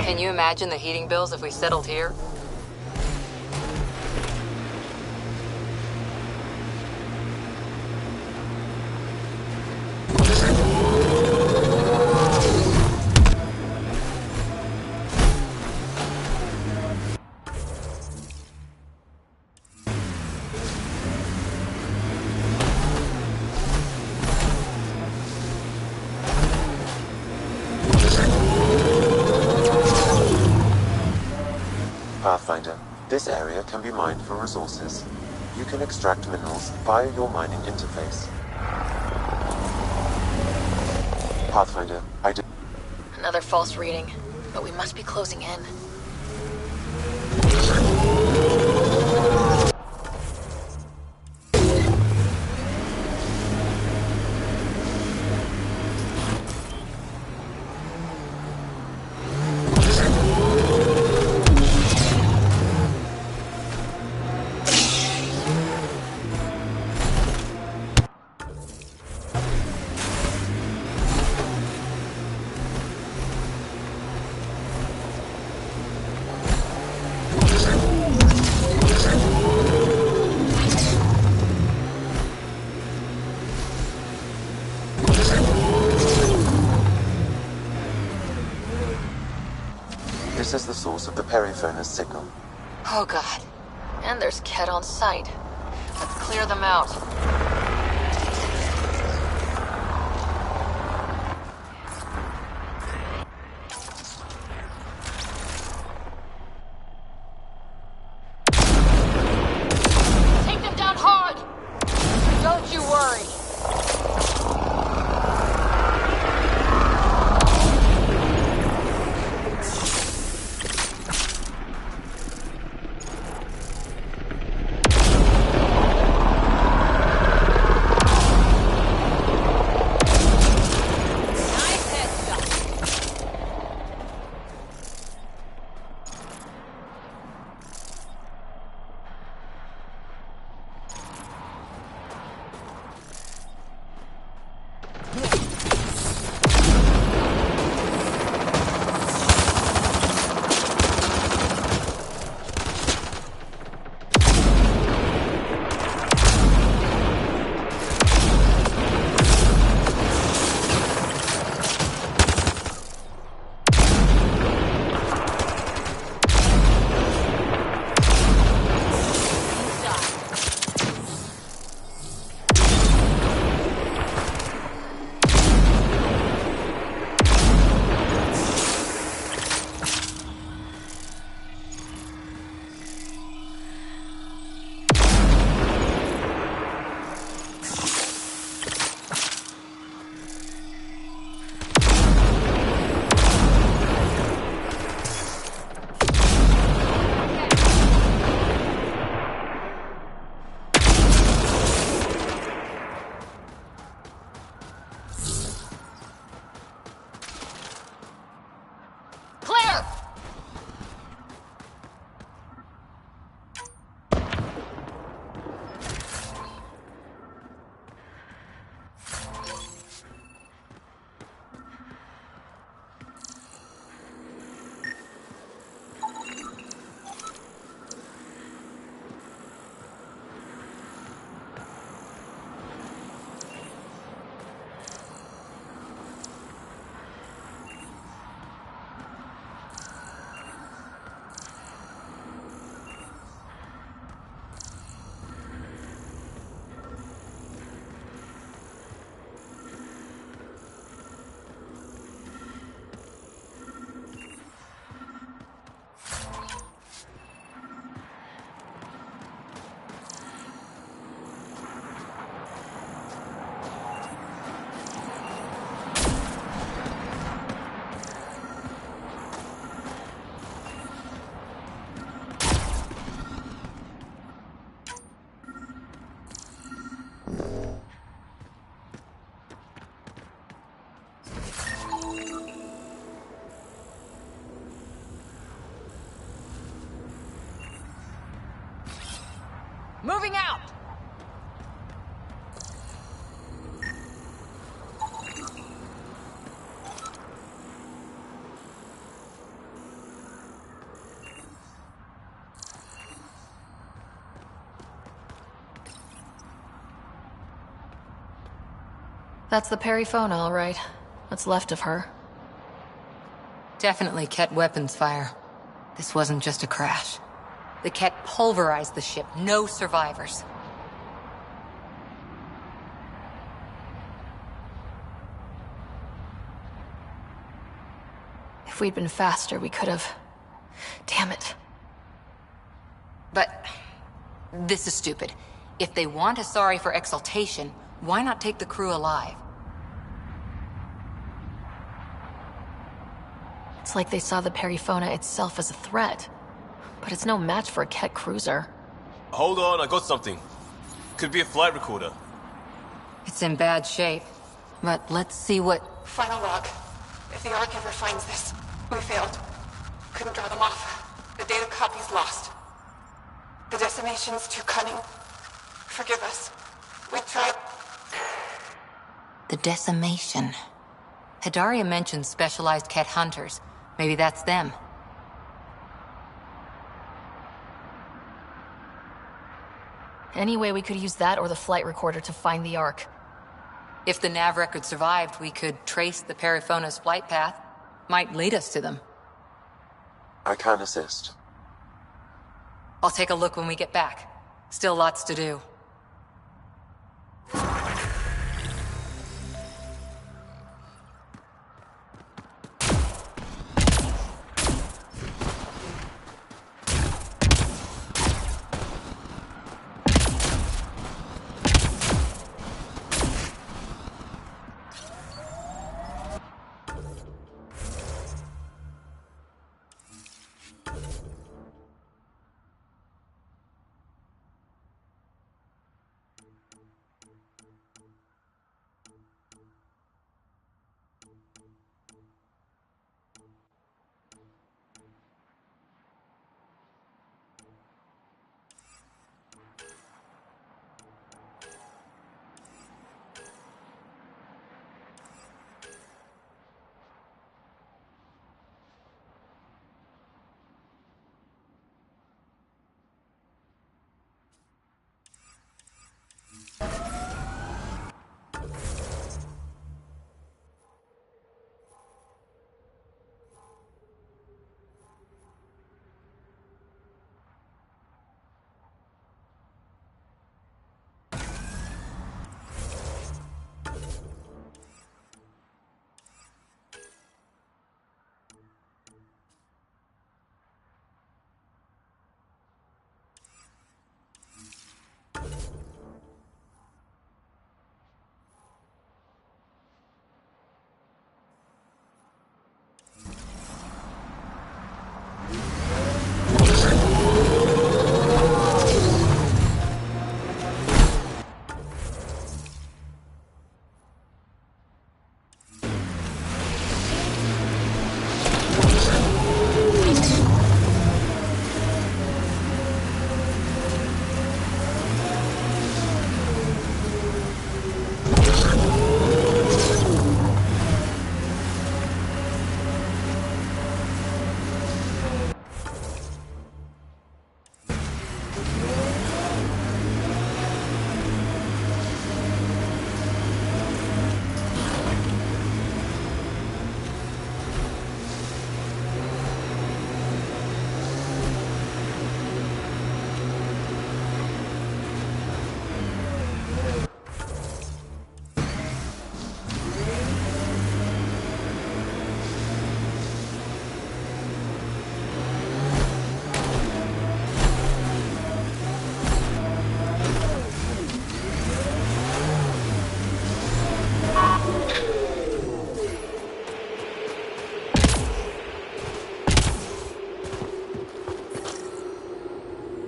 Can you imagine the heating bills if we settled here? Pathfinder, this area can be mined for resources. You can extract minerals via your mining interface. Pathfinder, I did... Another false reading, but we must be closing in. This is the source of the periphone's signal. Oh god. And there's Ket on site. Let's clear them out. Take them down hard! Don't you worry. Moving out! That's the Perryphone, all right. What's left of her. Definitely Ket weapons fire. This wasn't just a crash. The Ket pulverized the ship. No survivors. If we'd been faster, we could have... Damn it. But this is stupid. If they want a sorry for exaltation, why not take the crew alive? It's like they saw the Periphona itself as a threat. But it's no match for a Ket cruiser. Hold on, I got something. Could be a flight recorder. It's in bad shape. But let's see what... Final log. If the Ark ever finds this, we failed. Couldn't draw them off. The data copy's lost. The decimation's too cunning. Forgive us. We tried... The decimation. Hidaria mentioned specialized Ket hunters. Maybe that's them. Anyway, we could use that or the flight recorder to find the Ark. If the nav record survived, we could trace the Periphona's flight path. Might lead us to them. I can assist. I'll take a look when we get back. Still lots to do.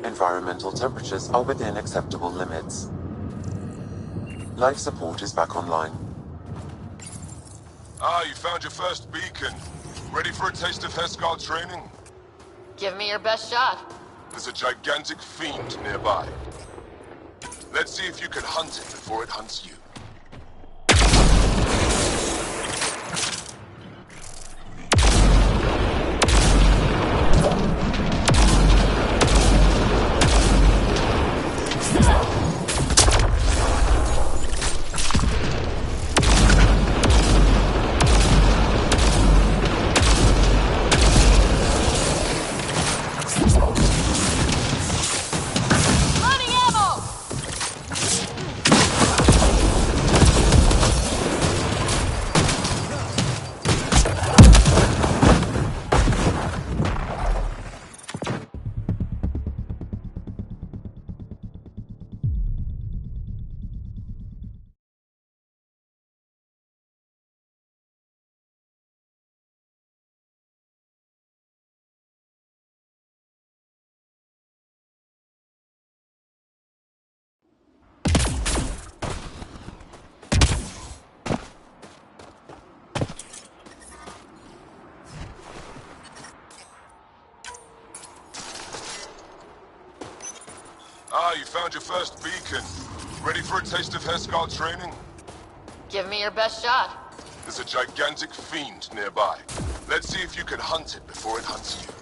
Environmental temperatures are within acceptable limits. Life support is back online. Ah, you found your first beacon. Ready for a taste of Heskal training? Give me your best shot. There's a gigantic fiend nearby. Let's see if you can hunt it before it hunts you. Loading ammo! Ah, you found your first beacon. Ready for a taste of Heskar training? Give me your best shot. There's a gigantic fiend nearby. Let's see if you can hunt it before it hunts you.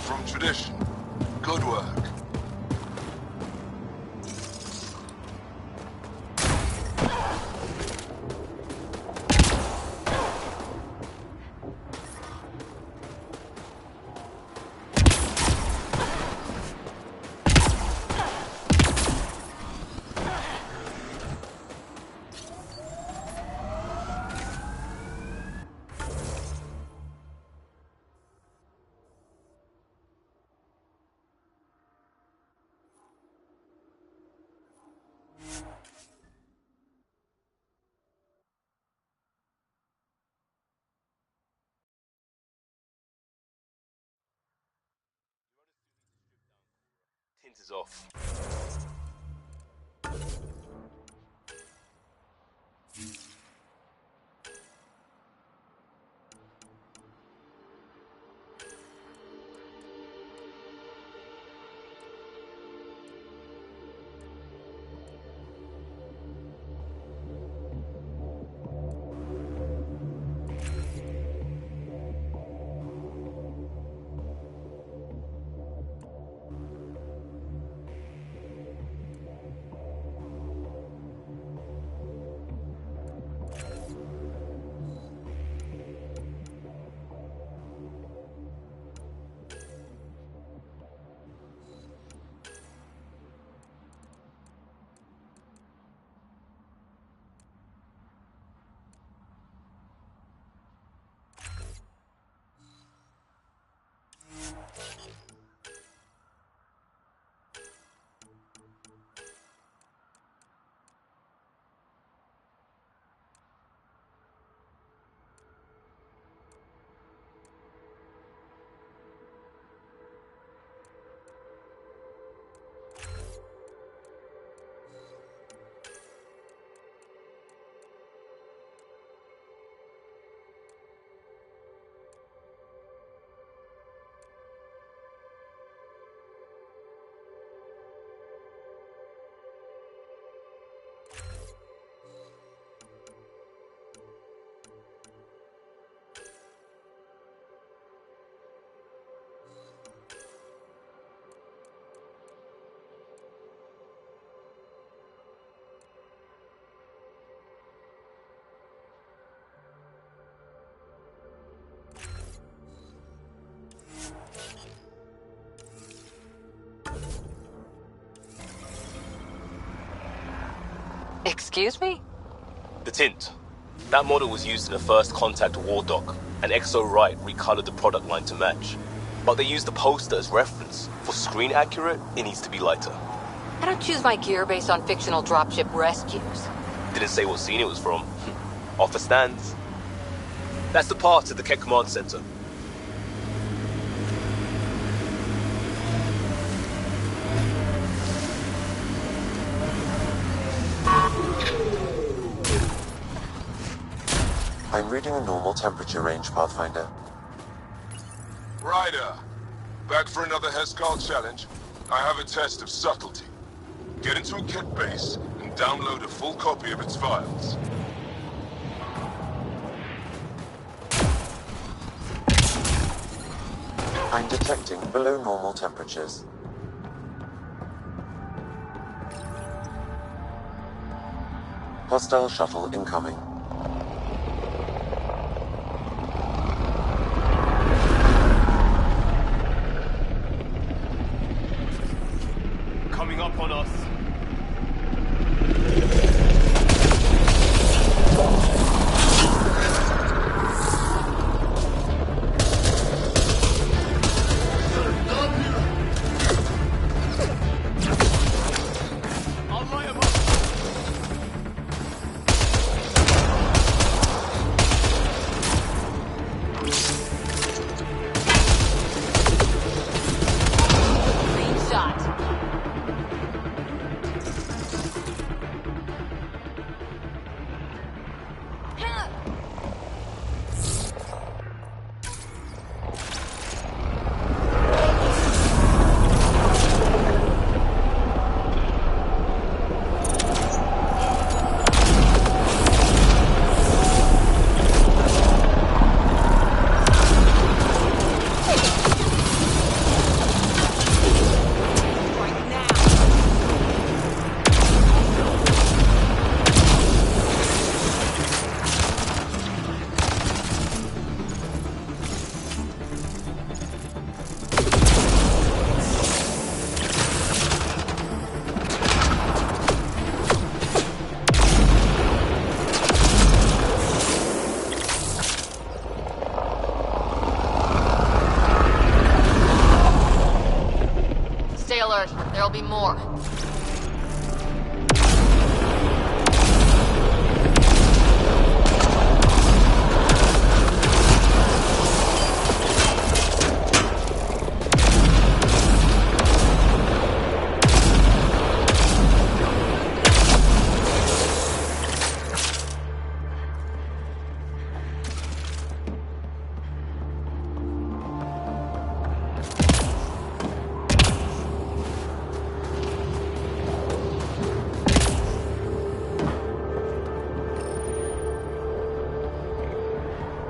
From tradition. Good work. Tint is off. Excuse me? The tint. That model was used in the first Contact War Doc, and Exo Wright recolored the product line to match. But they used the poster as reference. For screen accurate, it needs to be lighter. I don't choose my gear based on fictional dropship rescues. Didn't say what scene it was from. Offer stands. That's the path to the Keck Command Center. I'm reading a normal temperature range, Pathfinder. Ryder, back for another Heskal challenge. I have a test of subtlety. Get into a Kett base and download a full copy of its files. I'm detecting below normal temperatures. Hostile shuttle incoming. Coming up on us. There'll be more.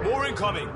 More incoming!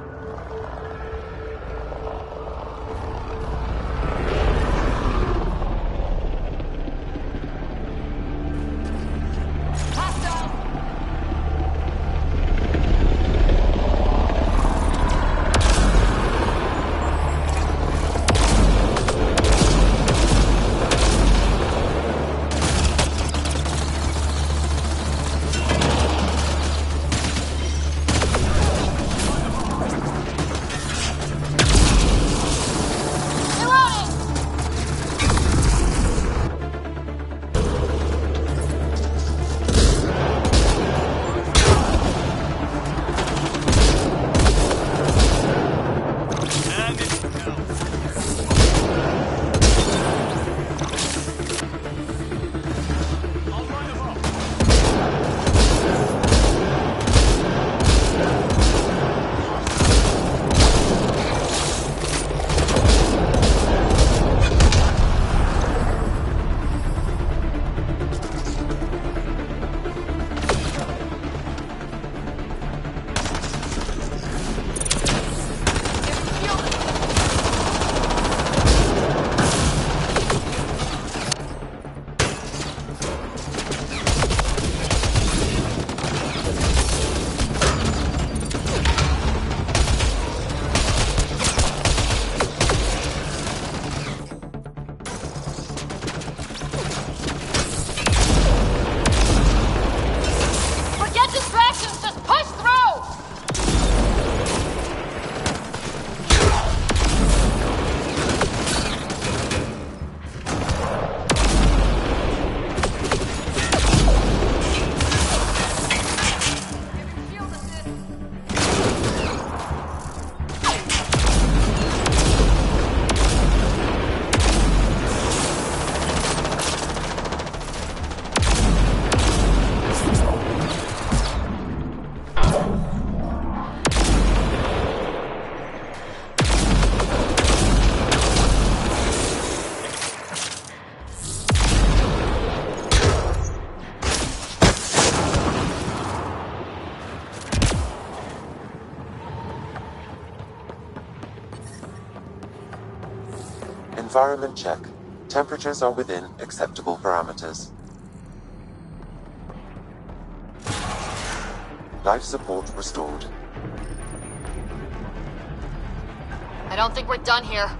Environment check. Temperatures are within acceptable parameters. Life support restored. I don't think we're done here.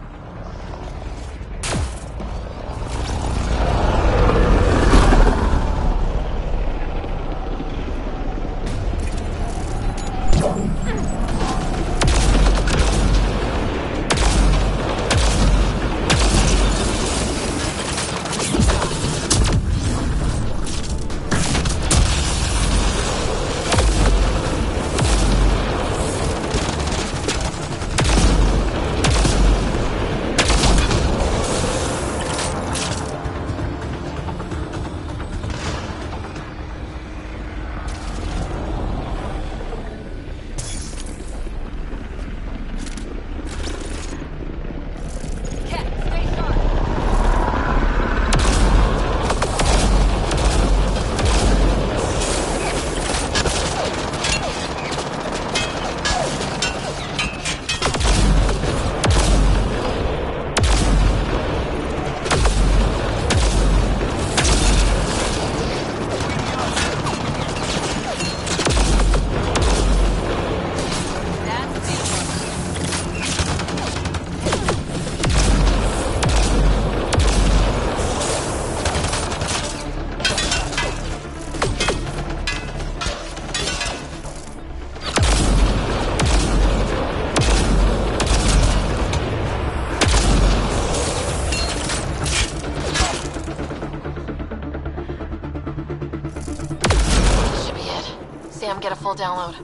Get a full download.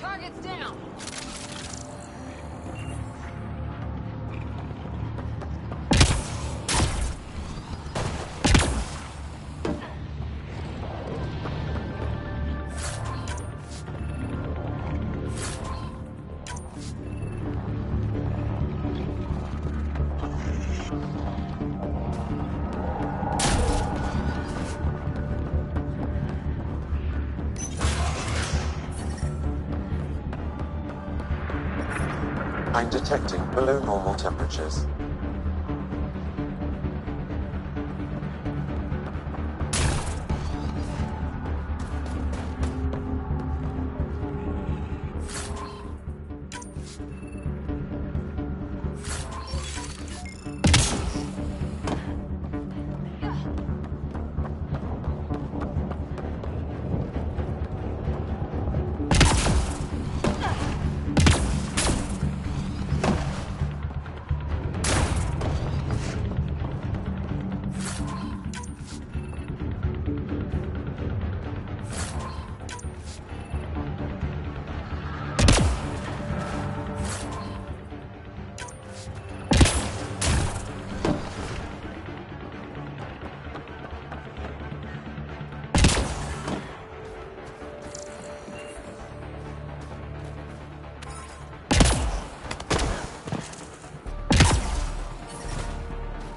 Target's down. I'm detecting below normal temperatures.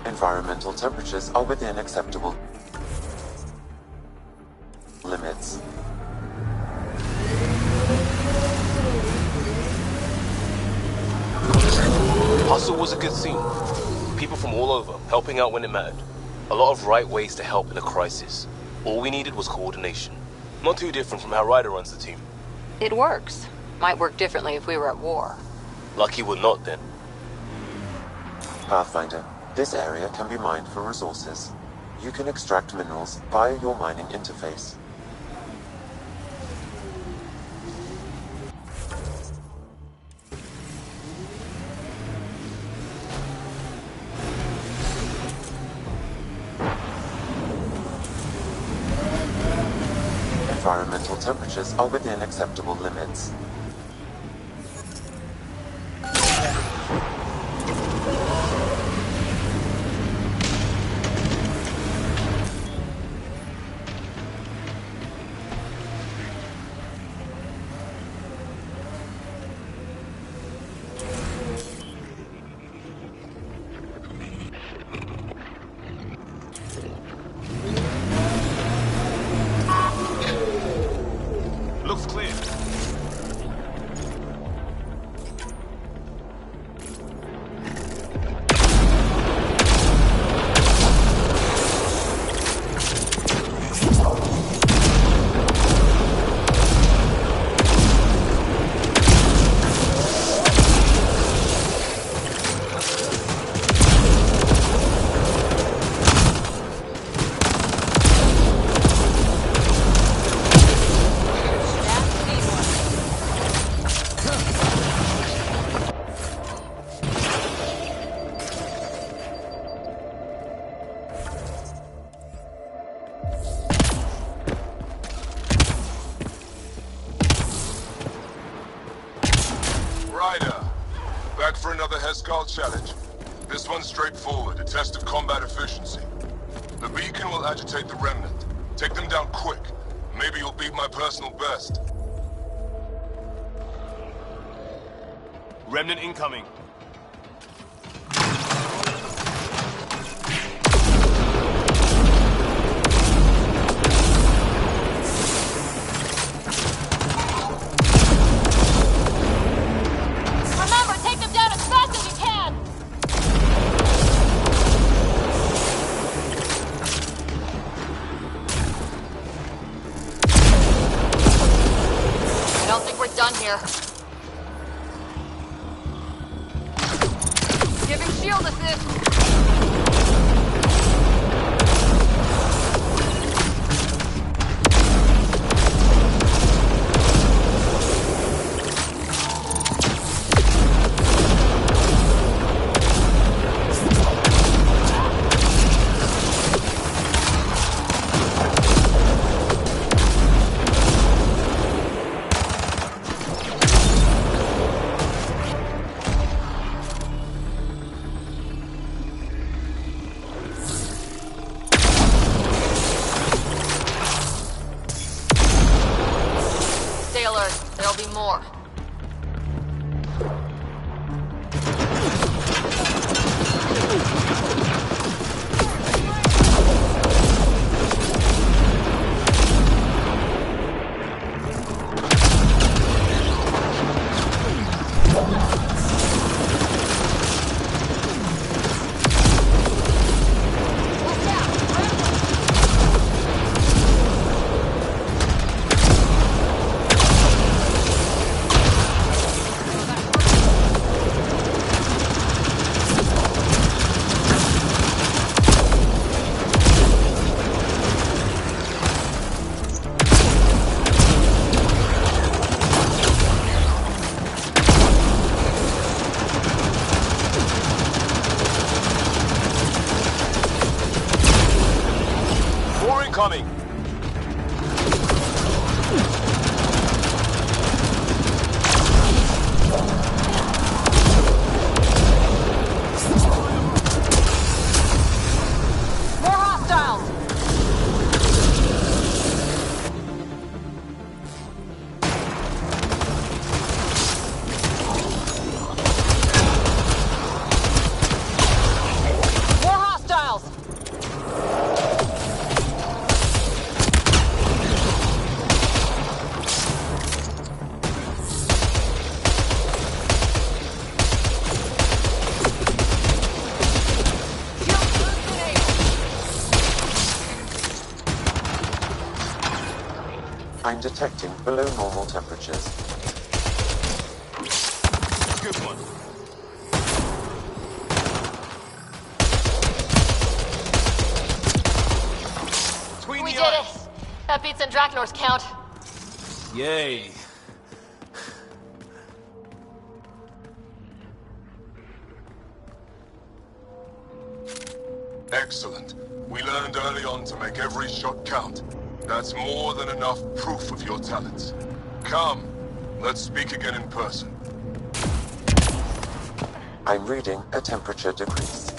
Environmental temperatures are within acceptable limits. Hustle was a good scene. People from all over, helping out when it mattered. A lot of right ways to help in a crisis. All we needed was coordination. Not too different from how Ryder runs the team. It works. Might work differently if we were at war. Lucky we're not then. Pathfinder, this area can be mined for resources. You can extract minerals via your mining interface. Environmental temperatures are within acceptable limits. Ryder, back for another Heskal challenge. This one's straightforward, a test of combat efficiency. The beacon will agitate the remnant. Take them down quick. Maybe you'll beat my personal best. Remnant incoming. Remember, take them down as fast as you can! I don't think we're done here. Giving shield assist! Stay alert. There'll be more. More incoming. More hostiles! More hostiles! I'm detecting below normal temperatures. Good one. We did it! That beats Andraknor's count. Yay. Excellent. We learned early on to make every shot count. That's more than enough proof of your talents. Come, let's speak again in person. I'm reading a temperature decrease.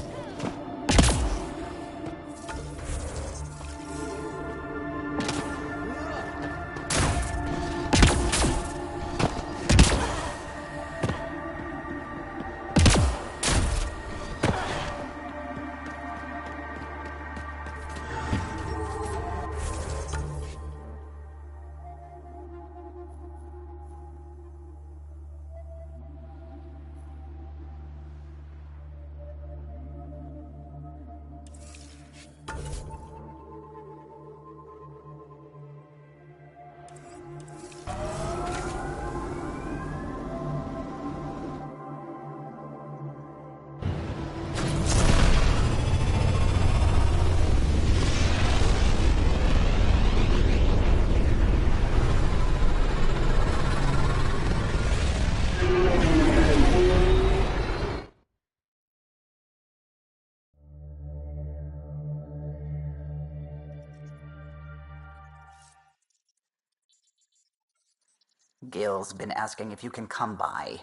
Gil's been asking if you can come by.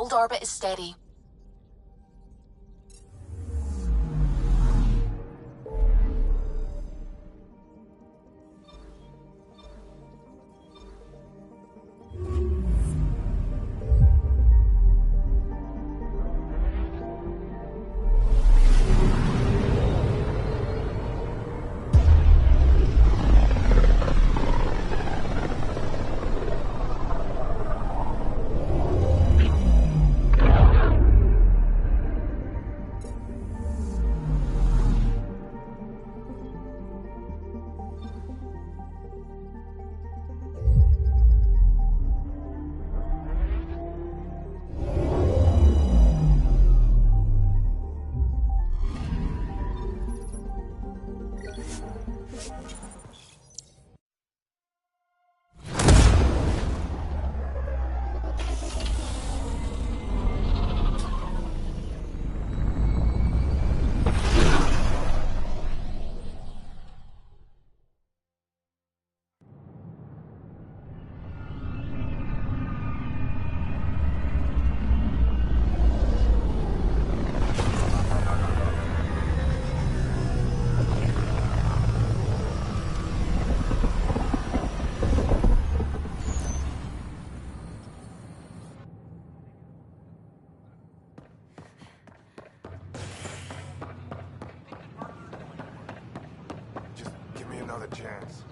Hold orbit is steady. Just give me another chance.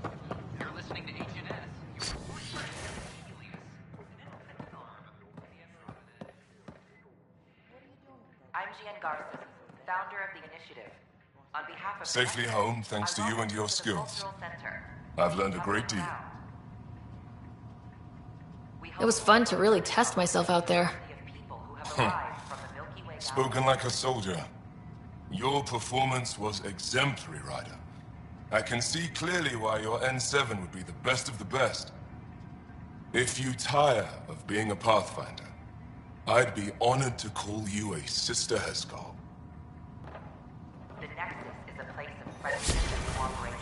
You're listening to HNS. I'm Gian Garson, founder of the initiative. On behalf of Safely home thanks to you and your skills. I've learned a great deal. It was fun to really test myself out there. Spoken like a soldier. Your performance was exemplary, Ryder. I can see clearly why your N7 would be the best of the best. If you tire of being a Pathfinder, I'd be honored to call you a Sister Heskal. The Nexus is a place of friendship and cooperation.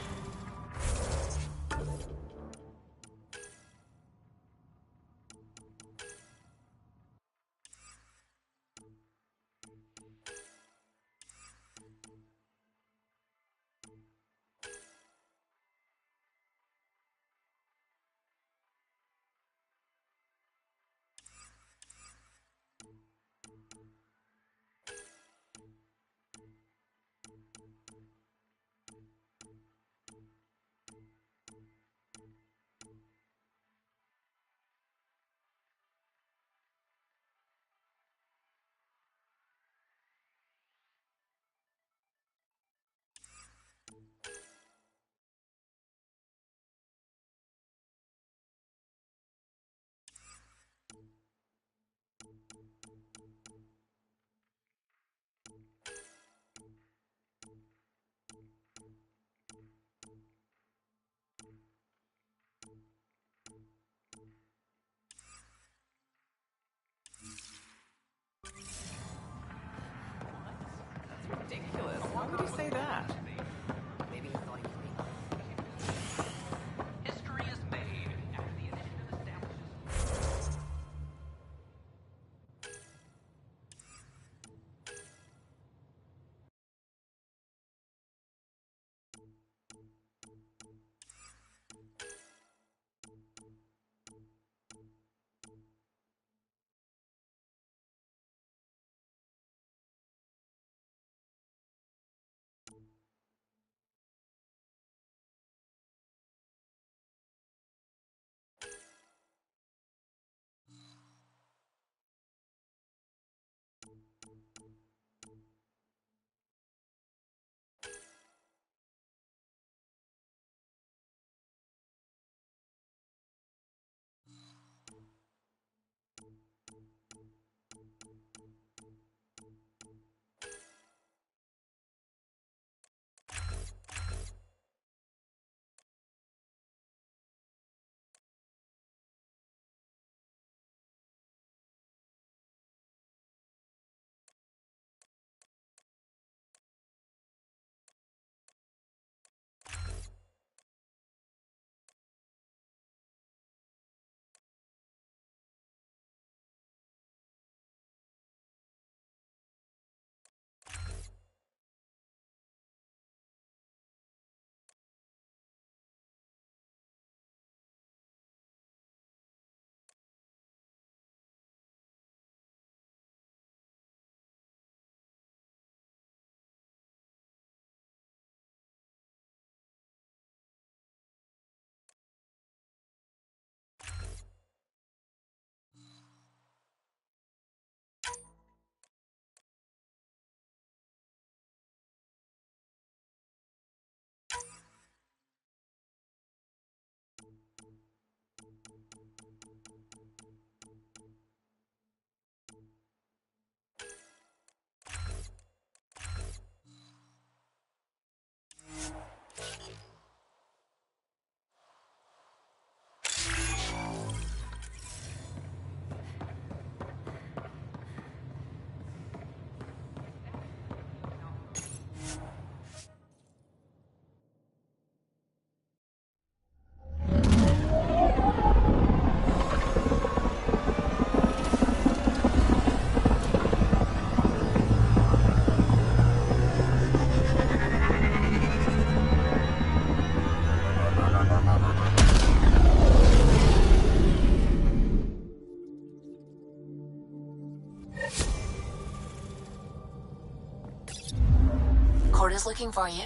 Ford is looking for you.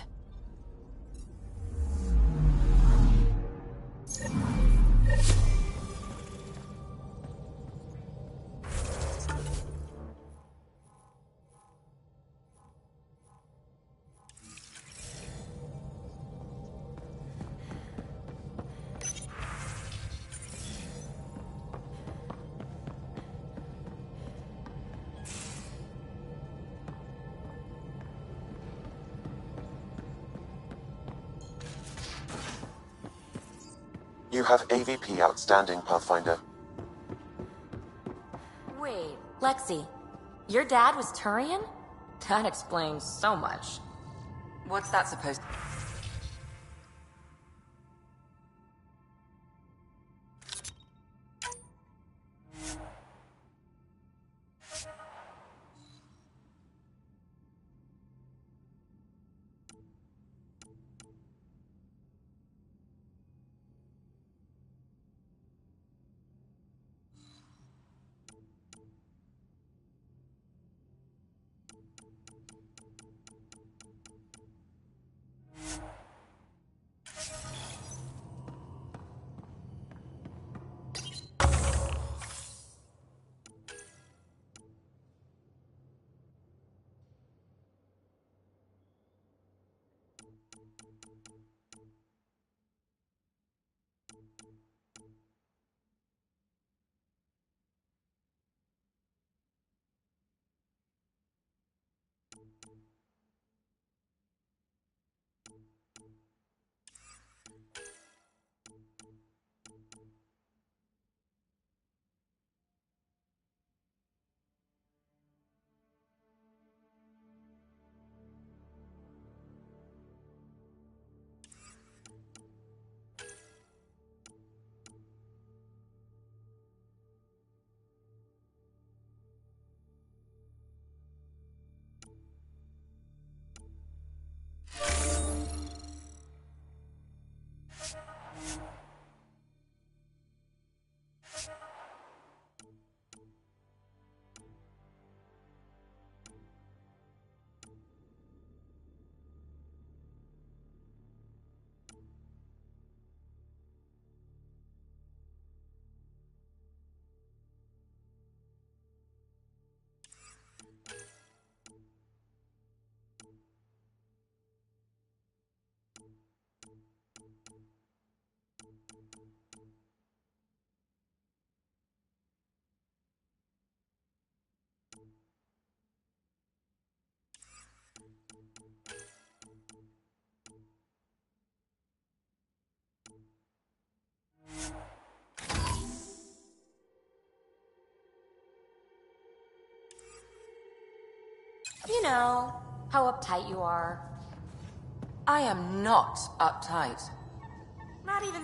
You have AVP outstanding, Pathfinder. Wait, Lexi, your dad was Turian? That explains so much. What's that supposed to... You know, how uptight you are. I am not uptight. Not even...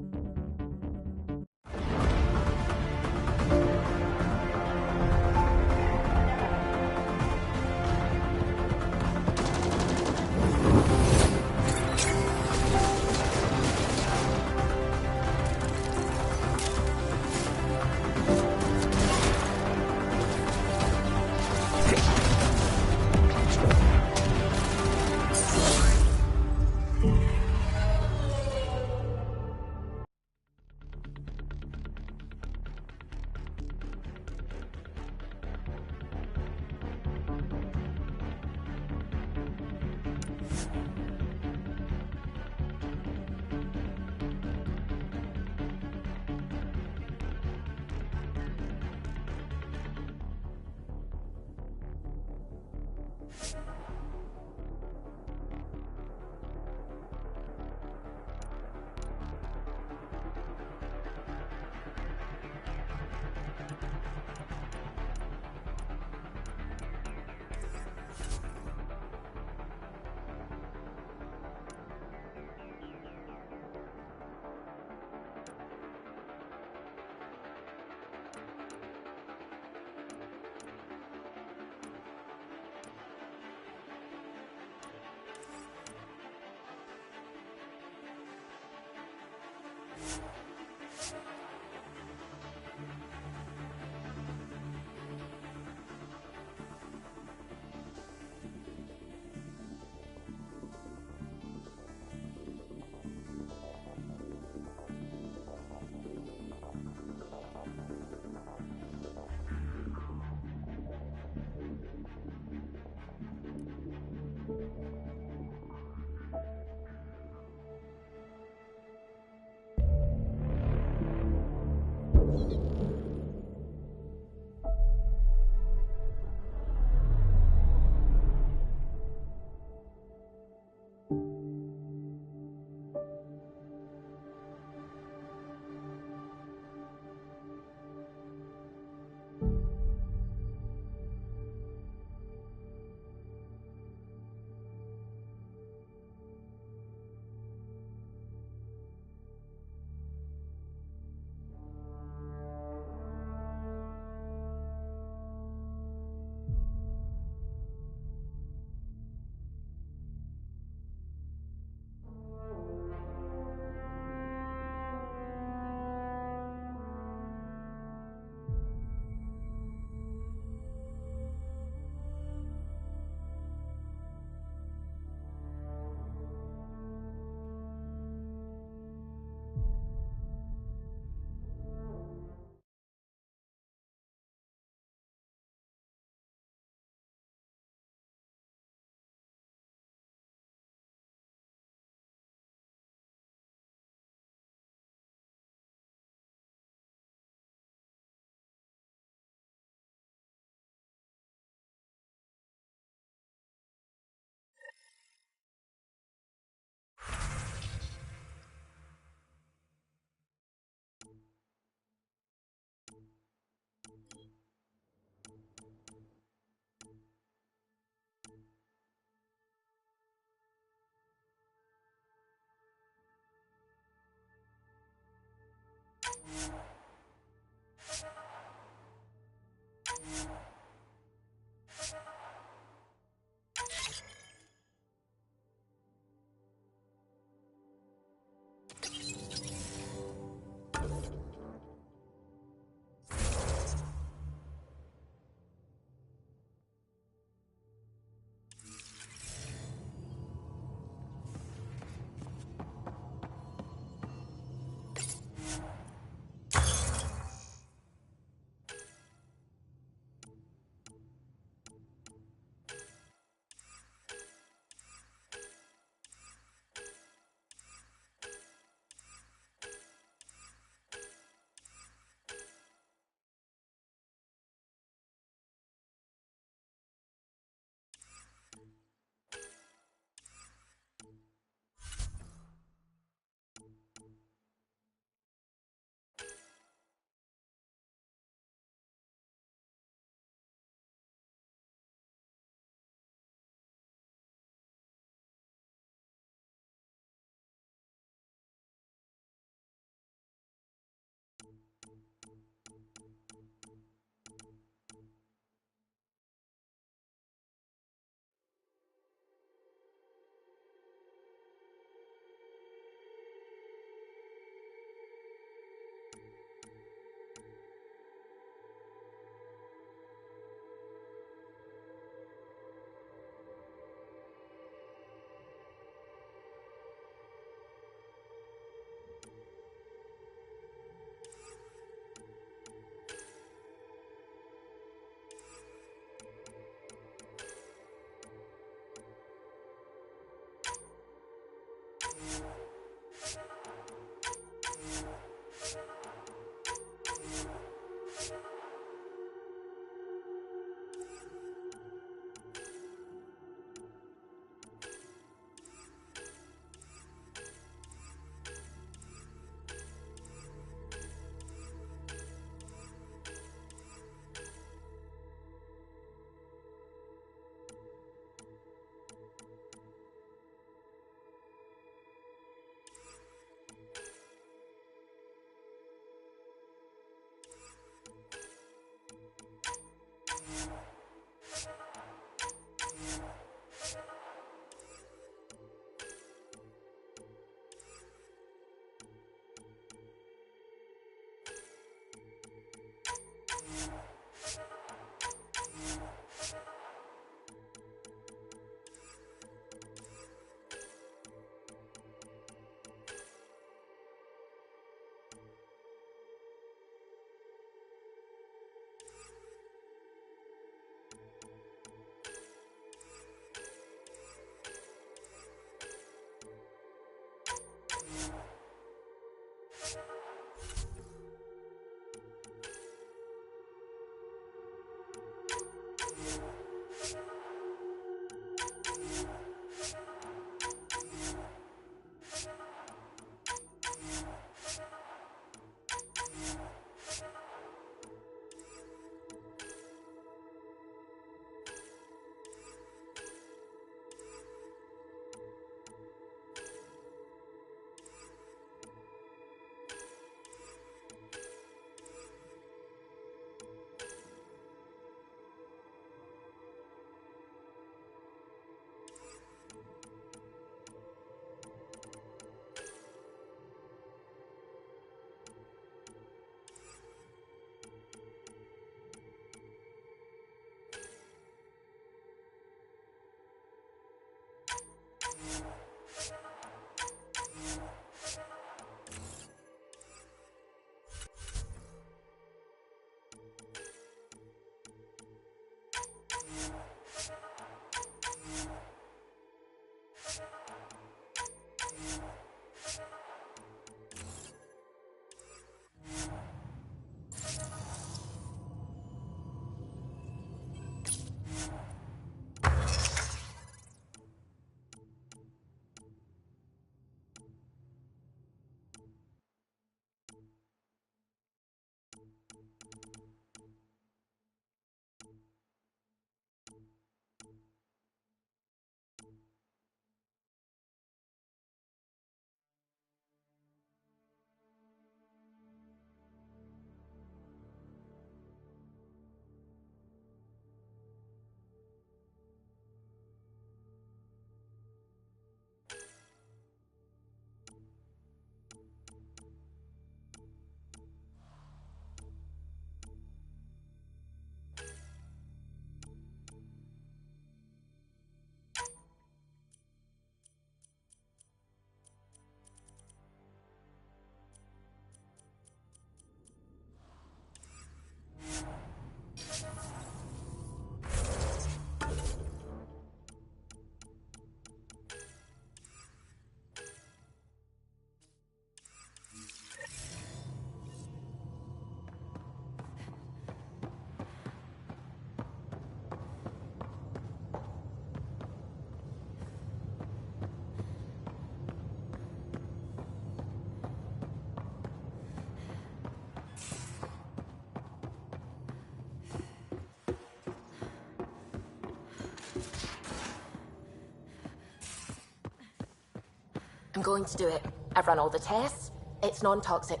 I'm going to do it. I've run all the tests. It's non-toxic.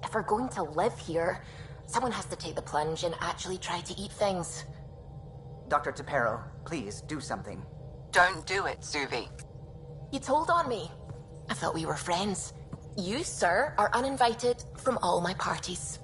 If we're going to live here, someone has to take the plunge and actually try to eat things. Dr. Tapero, please do something. Don't do it, Suvi. You told on me. I thought we were friends. You, sir, are uninvited from all my parties.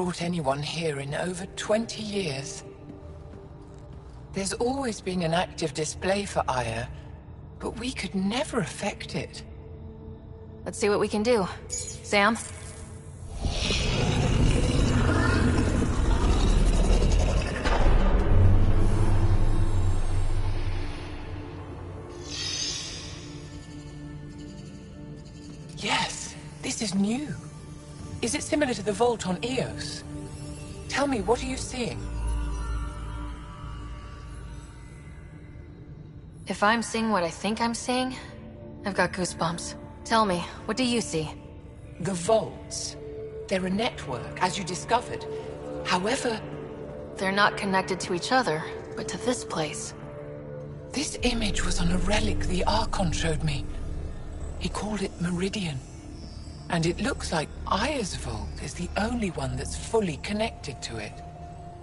brought anyone here in over 20 years. There's always been an active display for Aya, but we could never affect it. Let's see what we can do. Sam? Yes, this is new. Is it similar to the vault on Eos? Tell me, what are you seeing? If I'm seeing what I think I'm seeing, I've got goosebumps. Tell me, what do you see? The vaults. They're a network, as you discovered. However... They're not connected to each other, but to this place. This image was on a relic the Archon showed me. He called it Meridian. And it looks like Aya's vault is the only one that's fully connected to it.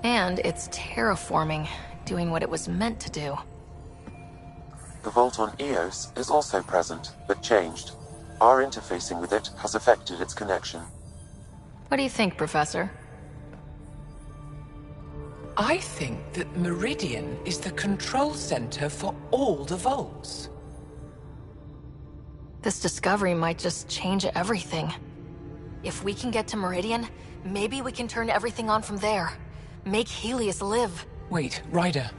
And it's terraforming, doing what it was meant to do. The vault on Eos is also present, but changed. Our interfacing with it has affected its connection. What do you think, Professor? I think that Meridian is the control center for all the vaults. This discovery might just change everything. If we can get to Meridian, maybe we can turn everything on from there. Make Helios live. Wait, Ryder.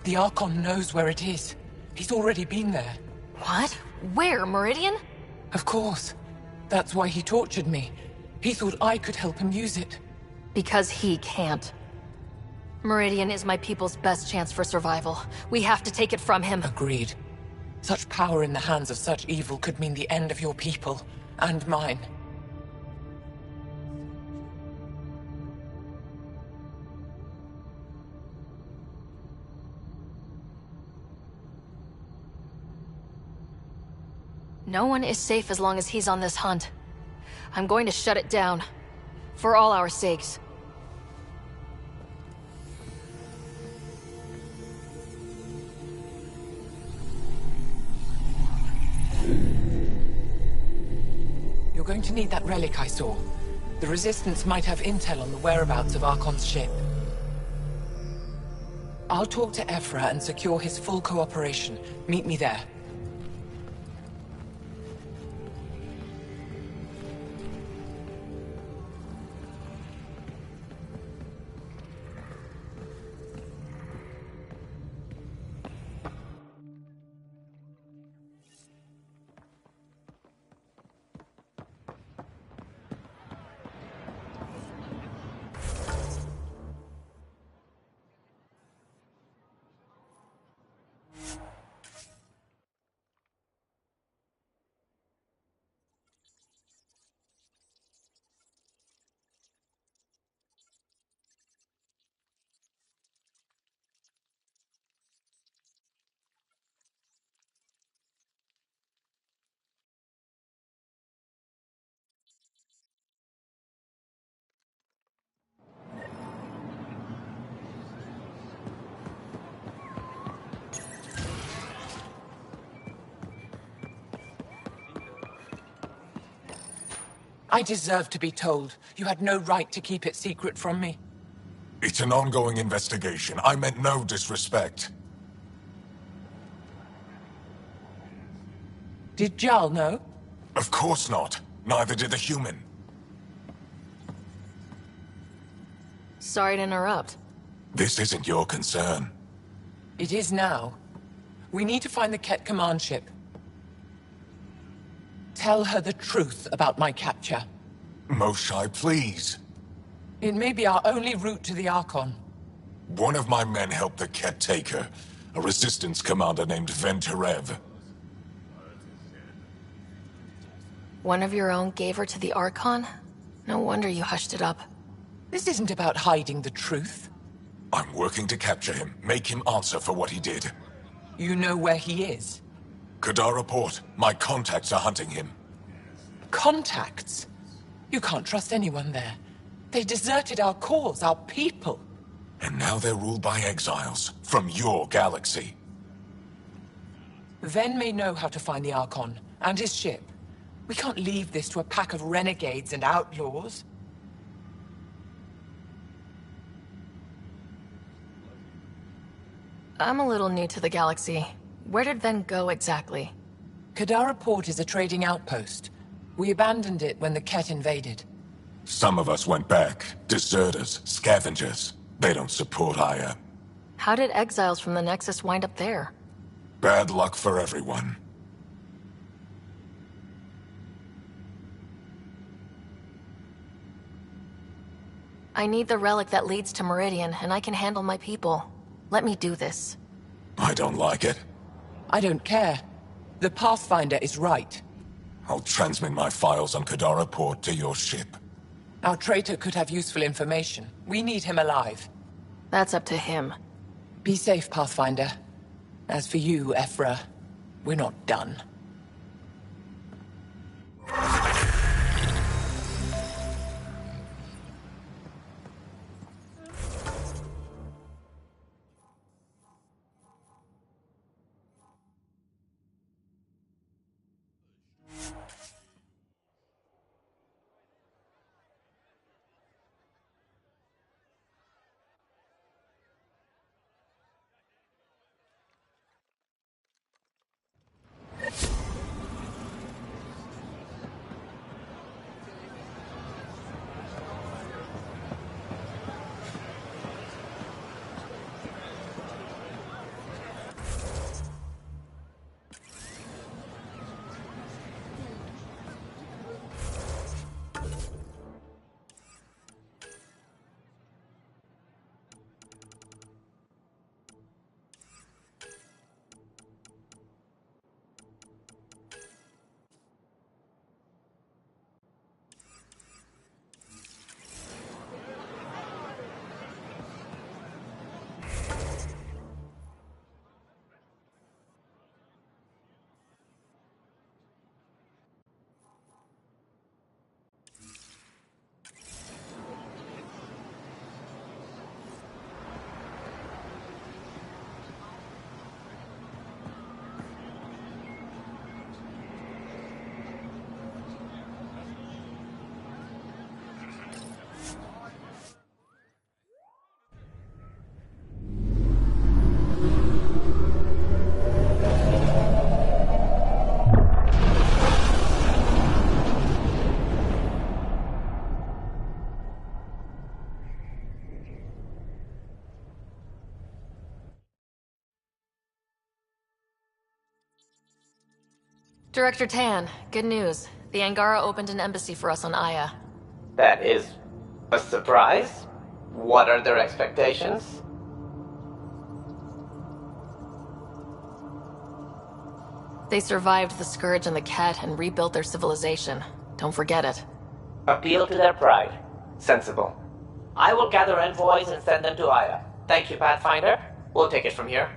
The Archon knows where it is. He's already been there. What? Where? Meridian? Of course. That's why he tortured me. He thought I could help him use it. Because he can't. Meridian is my people's best chance for survival. We have to take it from him. Agreed. Such power in the hands of such evil could mean the end of your people, and mine. No one is safe as long as he's on this hunt. I'm going to shut it down. For all our sakes. You're going to need that relic I saw. The Resistance might have intel on the whereabouts of Archon's ship. I'll talk to Ephra and secure his full cooperation. Meet me there. I deserve to be told. You had no right to keep it secret from me. It's an ongoing investigation. I meant no disrespect. Did Jarl know? Of course not. Neither did the human. Sorry to interrupt. This isn't your concern. It is now. We need to find the Ket command ship. Tell her the truth about my capture. Moshai, please. It may be our only route to the Archon. One of my men helped the Ket take her. A Resistance commander named Venterev. One of your own gave her to the Archon? No wonder you hushed it up. This isn't about hiding the truth. I'm working to capture him, make him answer for what he did. You know where he is? Kadar Port. My contacts are hunting him. Contacts? You can't trust anyone there. They deserted our cause, our people. And now they're ruled by exiles from your galaxy. Ven may know how to find the Archon and his ship. We can't leave this to a pack of renegades and outlaws. I'm a little new to the galaxy. Where did Ven go exactly? Kadara Port is a trading outpost. We abandoned it when the Ket invaded. Some of us went back. Deserters, scavengers. They don't support Aya. How did exiles from the Nexus wind up there? Bad luck for everyone. I need the relic that leads to Meridian, and I can handle my people. Let me do this. I don't like it. I don't care. The Pathfinder is right. I'll transmit my files on Kadara Port to your ship. Our traitor could have useful information. We need him alive. That's up to him. Be safe, Pathfinder. As for you, Ephra, we're not done. Director Tan, good news. The Angara opened an embassy for us on Aya. That is a surprise? What are their expectations? They survived the Scourge and the Ket and rebuilt their civilization. Don't forget it. Appeal to their pride. Sensible. I will gather envoys and send them to Aya. Thank you, Pathfinder. We'll take it from here.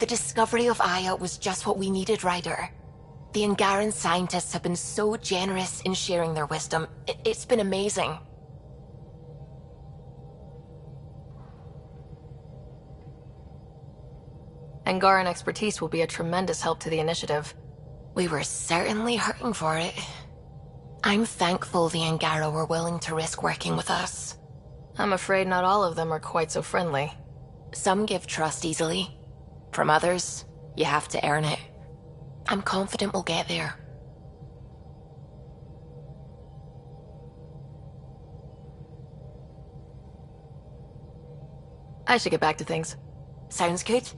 The discovery of Aya was just what we needed, Ryder. The Angaran scientists have been so generous in sharing their wisdom. It's been amazing. Angaran expertise will be a tremendous help to the initiative. We were certainly hurting for it. I'm thankful the Angara were willing to risk working with us. I'm afraid not all of them are quite so friendly. Some give trust easily. From others, you have to earn it. I'm confident we'll get there. I should get back to things. Sounds good.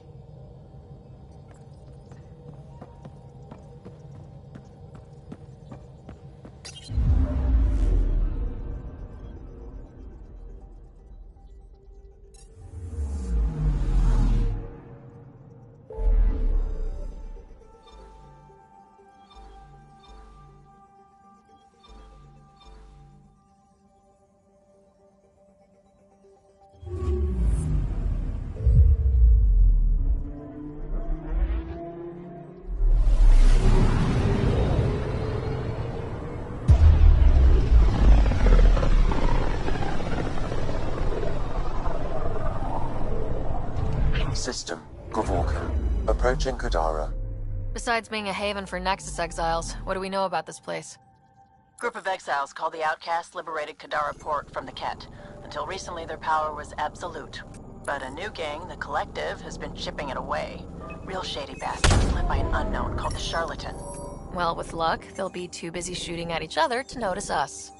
System, Gavorka. Approaching Kadara. Besides being a haven for Nexus exiles, what do we know about this place? Group of exiles called the Outcasts liberated Kadara Port from the Ket. Until recently, their power was absolute. But a new gang, the Collective, has been chipping it away. Real shady bastards led by an unknown called the Charlatan. Well, with luck, they'll be too busy shooting at each other to notice us.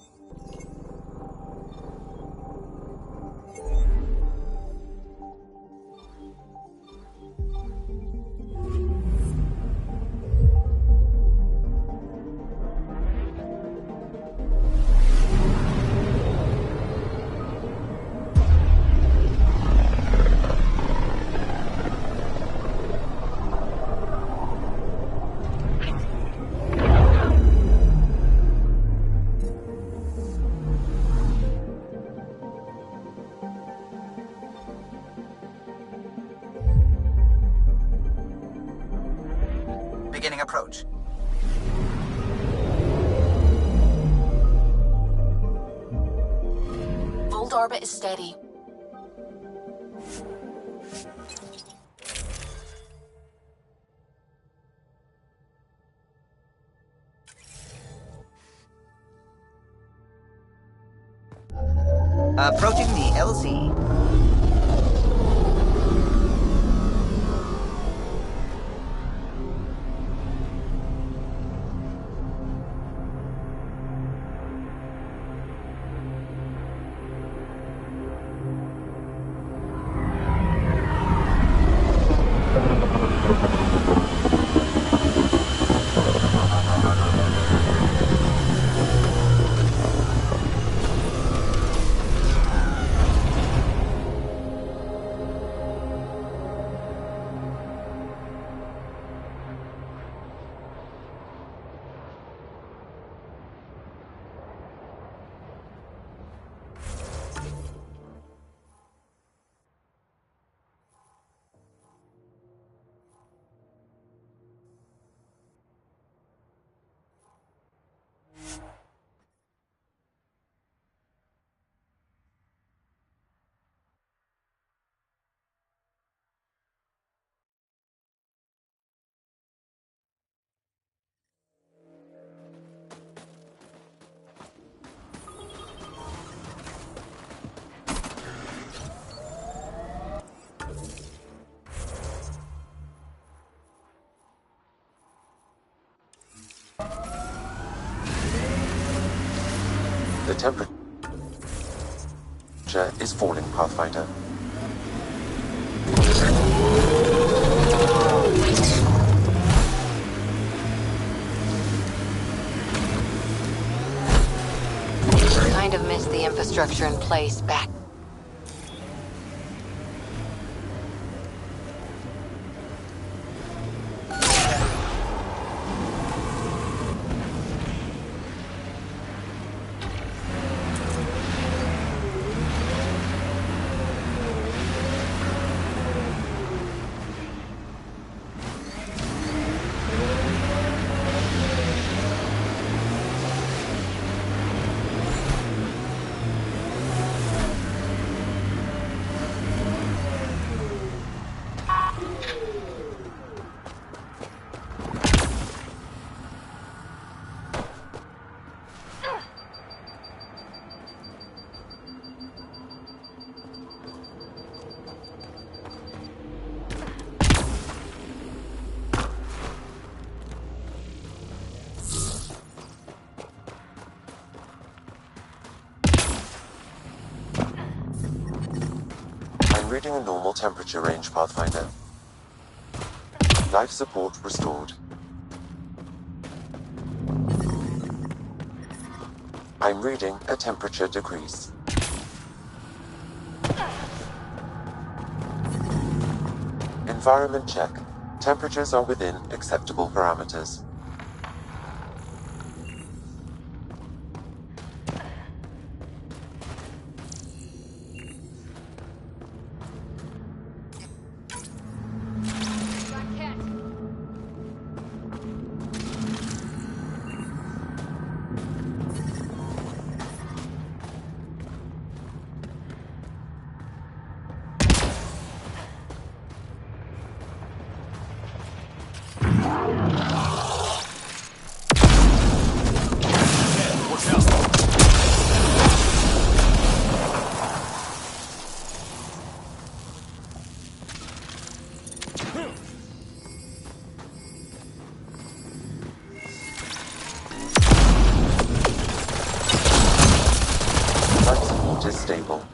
Beginning approach. Fold orbit is steady. Approaching the LZ. The temperature is falling, Pathfinder. Kind of missed the infrastructure in place back. I'm reading a normal temperature range, Pathfinder. Life support restored. I'm reading a temperature decrease. Environment check. Temperatures are within acceptable parameters. unstable.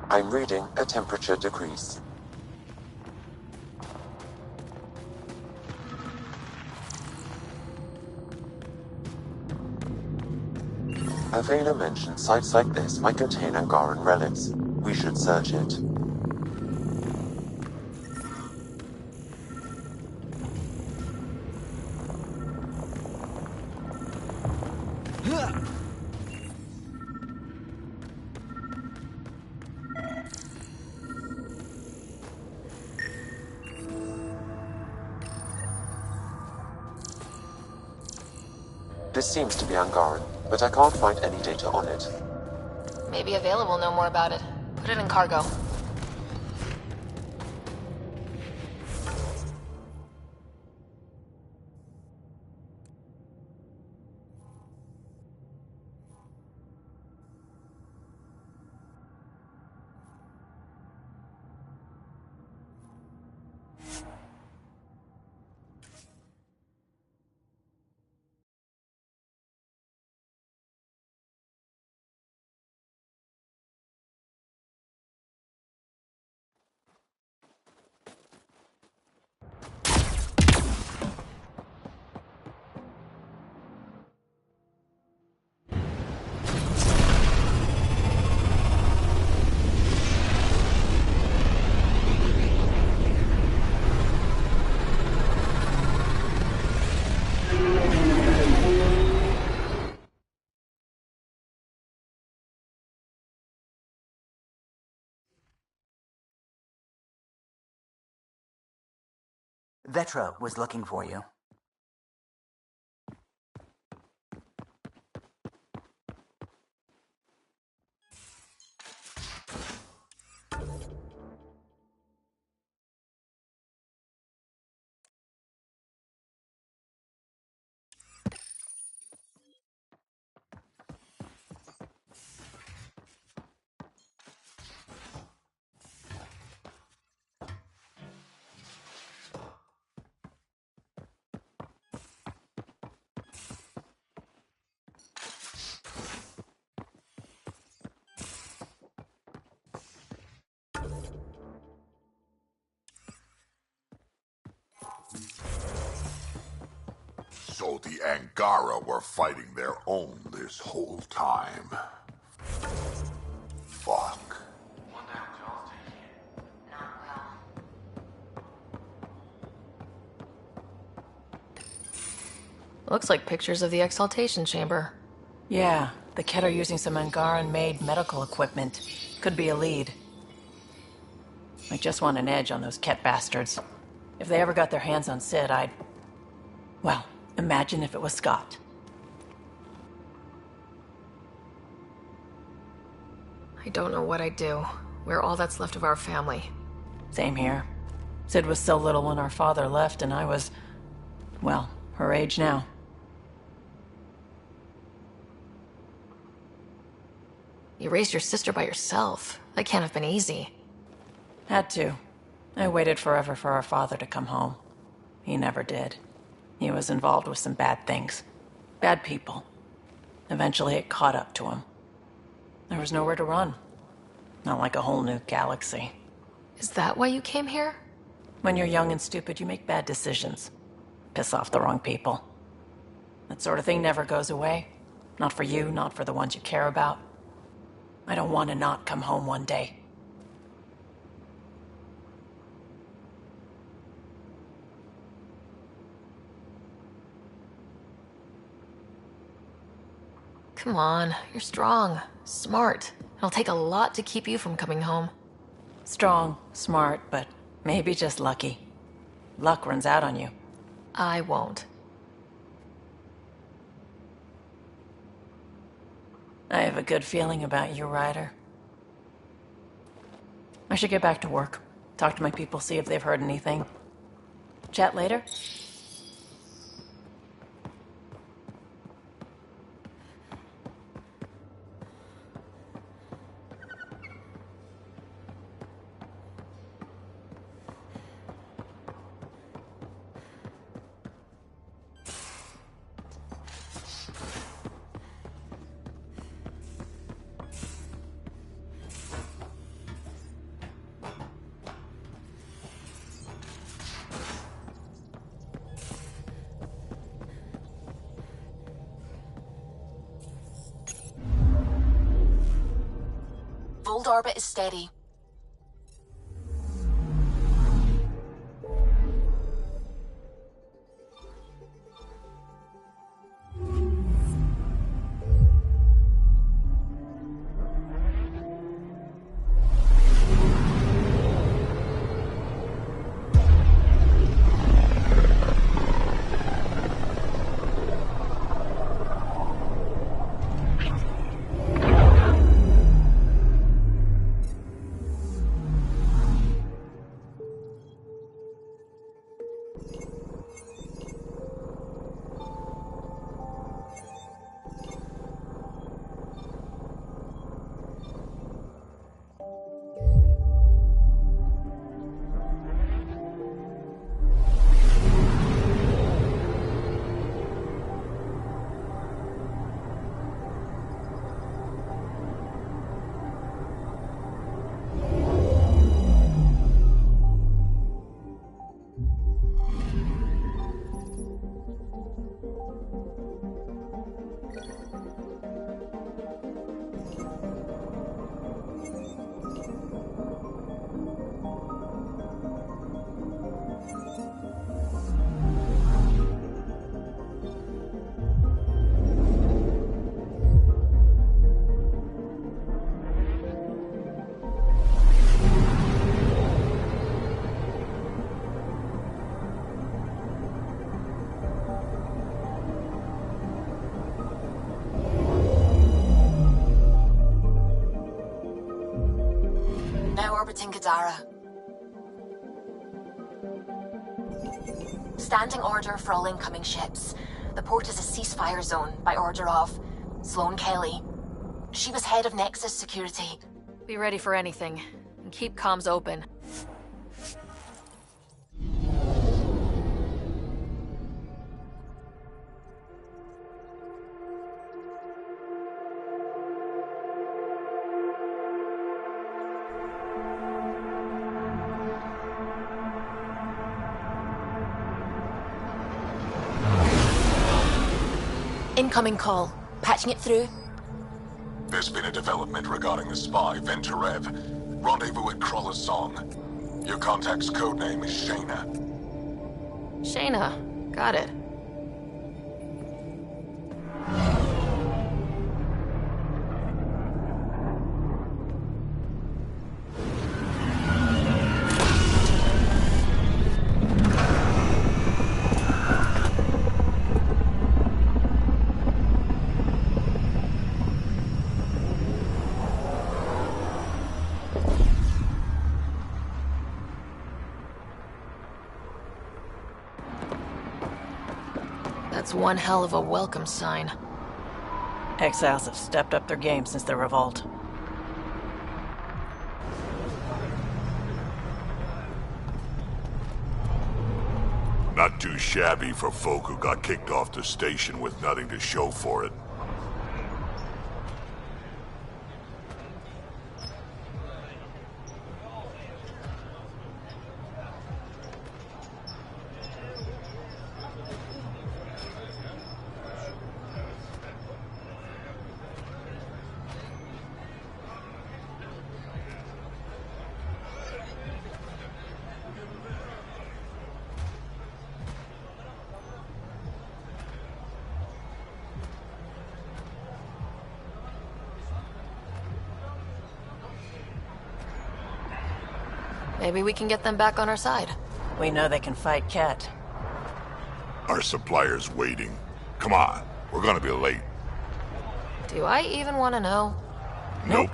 I'm reading a temperature decrease. Avena mentioned sites like this might contain Angaran relics. We should search it. This seems to be Angaran, but I can't find any data on it. Maybe Availa will know more about it. Put it in cargo. Vetra was looking for you. So the Angara were fighting their own this whole time. Fuck. Looks like pictures of the exaltation chamber. Yeah, the Ket are using some Angaran-made medical equipment. Could be a lead. I just want an edge on those Ket bastards. If they ever got their hands on Sid, I'd... Well, imagine if it was Scott. I don't know what I'd do. We're all that's left of our family. Same here. Sid was so little when our father left, and I was... well, her age now. You raised your sister by yourself. That can't have been easy. Had to. I waited forever for our father to come home. He never did. He was involved with some bad things. Bad people. Eventually it caught up to him. There was nowhere to run. Not like a whole new galaxy. Is that why you came here? When you're young and stupid, you make bad decisions. Piss off the wrong people. That sort of thing never goes away. Not for you, not for the ones you care about. I don't want to not come home one day. Come on, you're strong, smart. It'll take a lot to keep you from coming home. Strong, smart, but maybe just lucky. Luck runs out on you. I won't. I have a good feeling about you, Ryder. I should get back to work. Talk to my people, see if they've heard anything. Chat later? Old orbit is steady. Orbiting Kadara. Standing order for all incoming ships. The port is a ceasefire zone by order of Sloane Kelly. She was head of Nexus Security. Be ready for anything, and keep comms open. Incoming call. Patching it through. There's been a development regarding the spy, Venturev. Rendezvous at Crawler's Song. Your contact's codename is Shayna. Shayna. Got it. That's one hell of a welcome sign. Exiles have stepped up their game since the revolt. Not too shabby for folk who got kicked off the station with nothing to show for it. Maybe we can get them back on our side. We know they can fight Ket. Our supplier's waiting. Come on, we're gonna be late. Do I even want to know? Nope.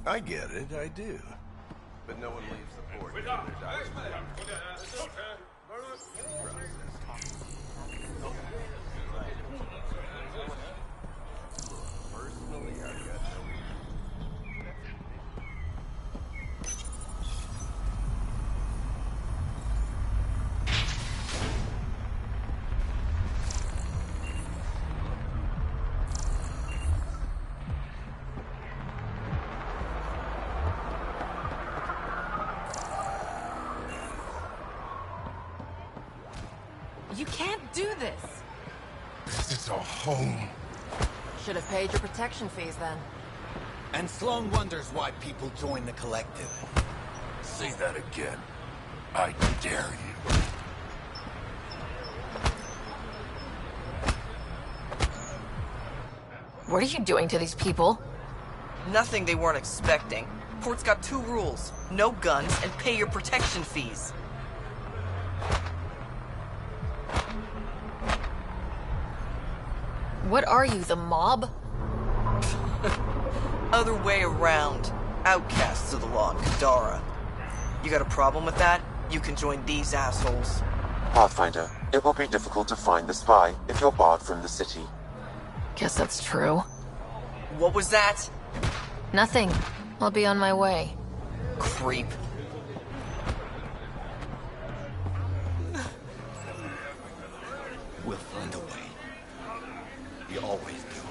I get it, I do. But no one leaves the port until their doctor's personally, I've got no... You can't do this! This is our home. Should have paid your protection fees then. And Sloan wonders why people join the collective. Say that again. I dare you. What are you doing to these people? Nothing they weren't expecting. Port's got 2 rules. No guns and pay your protection fees. What are you, the mob? Other way around. Outcasts of the law in Kadara. You got a problem with that? You can join these assholes. Pathfinder, it will be difficult to find the spy if you're barred from the city. Guess that's true. What was that? Nothing. I'll be on my way. Creep. We'll find a way. We always do.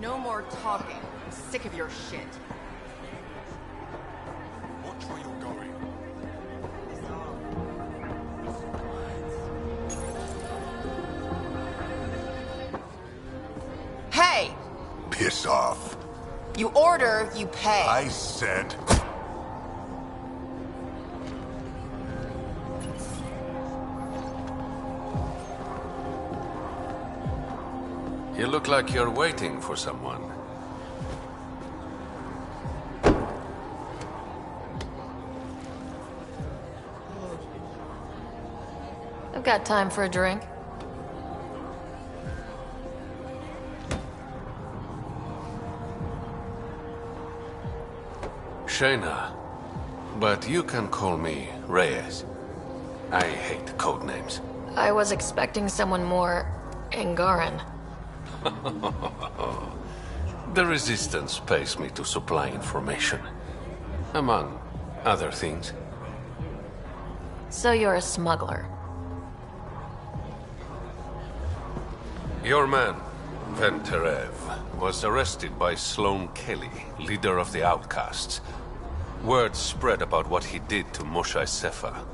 No more talking. I'm sick of your shit. Watch where you're going. Hey! Piss off. You order, you pay. I said... You look like you're waiting for someone. I've got time for a drink. Shayna, but you can call me Reyes. I hate code names. I was expecting someone more Angaran. The Resistance pays me to supply information, among other things. So you're a smuggler. Your man, Venterev, was arrested by Sloan Kelly, leader of the Outcasts. Word spread about what he did to Moshae Sefa.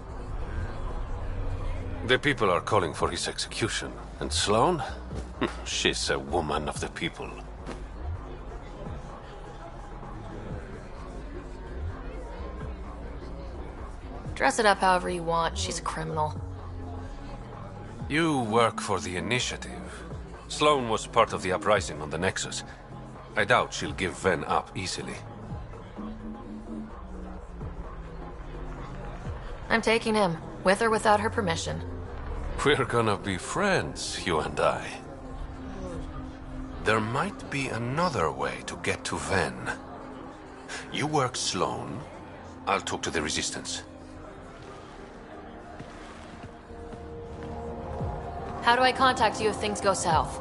The people are calling for his execution. And Sloan? She's a woman of the people. Dress it up however you want. She's a criminal. You work for the Initiative. Sloan was part of the uprising on the Nexus. I doubt she'll give Ven up easily. I'm taking him, with or without her permission. We're gonna be friends, you and I. There might be another way to get to Ven. You work Sloan. I'll talk to the Resistance. How do I contact you if things go south?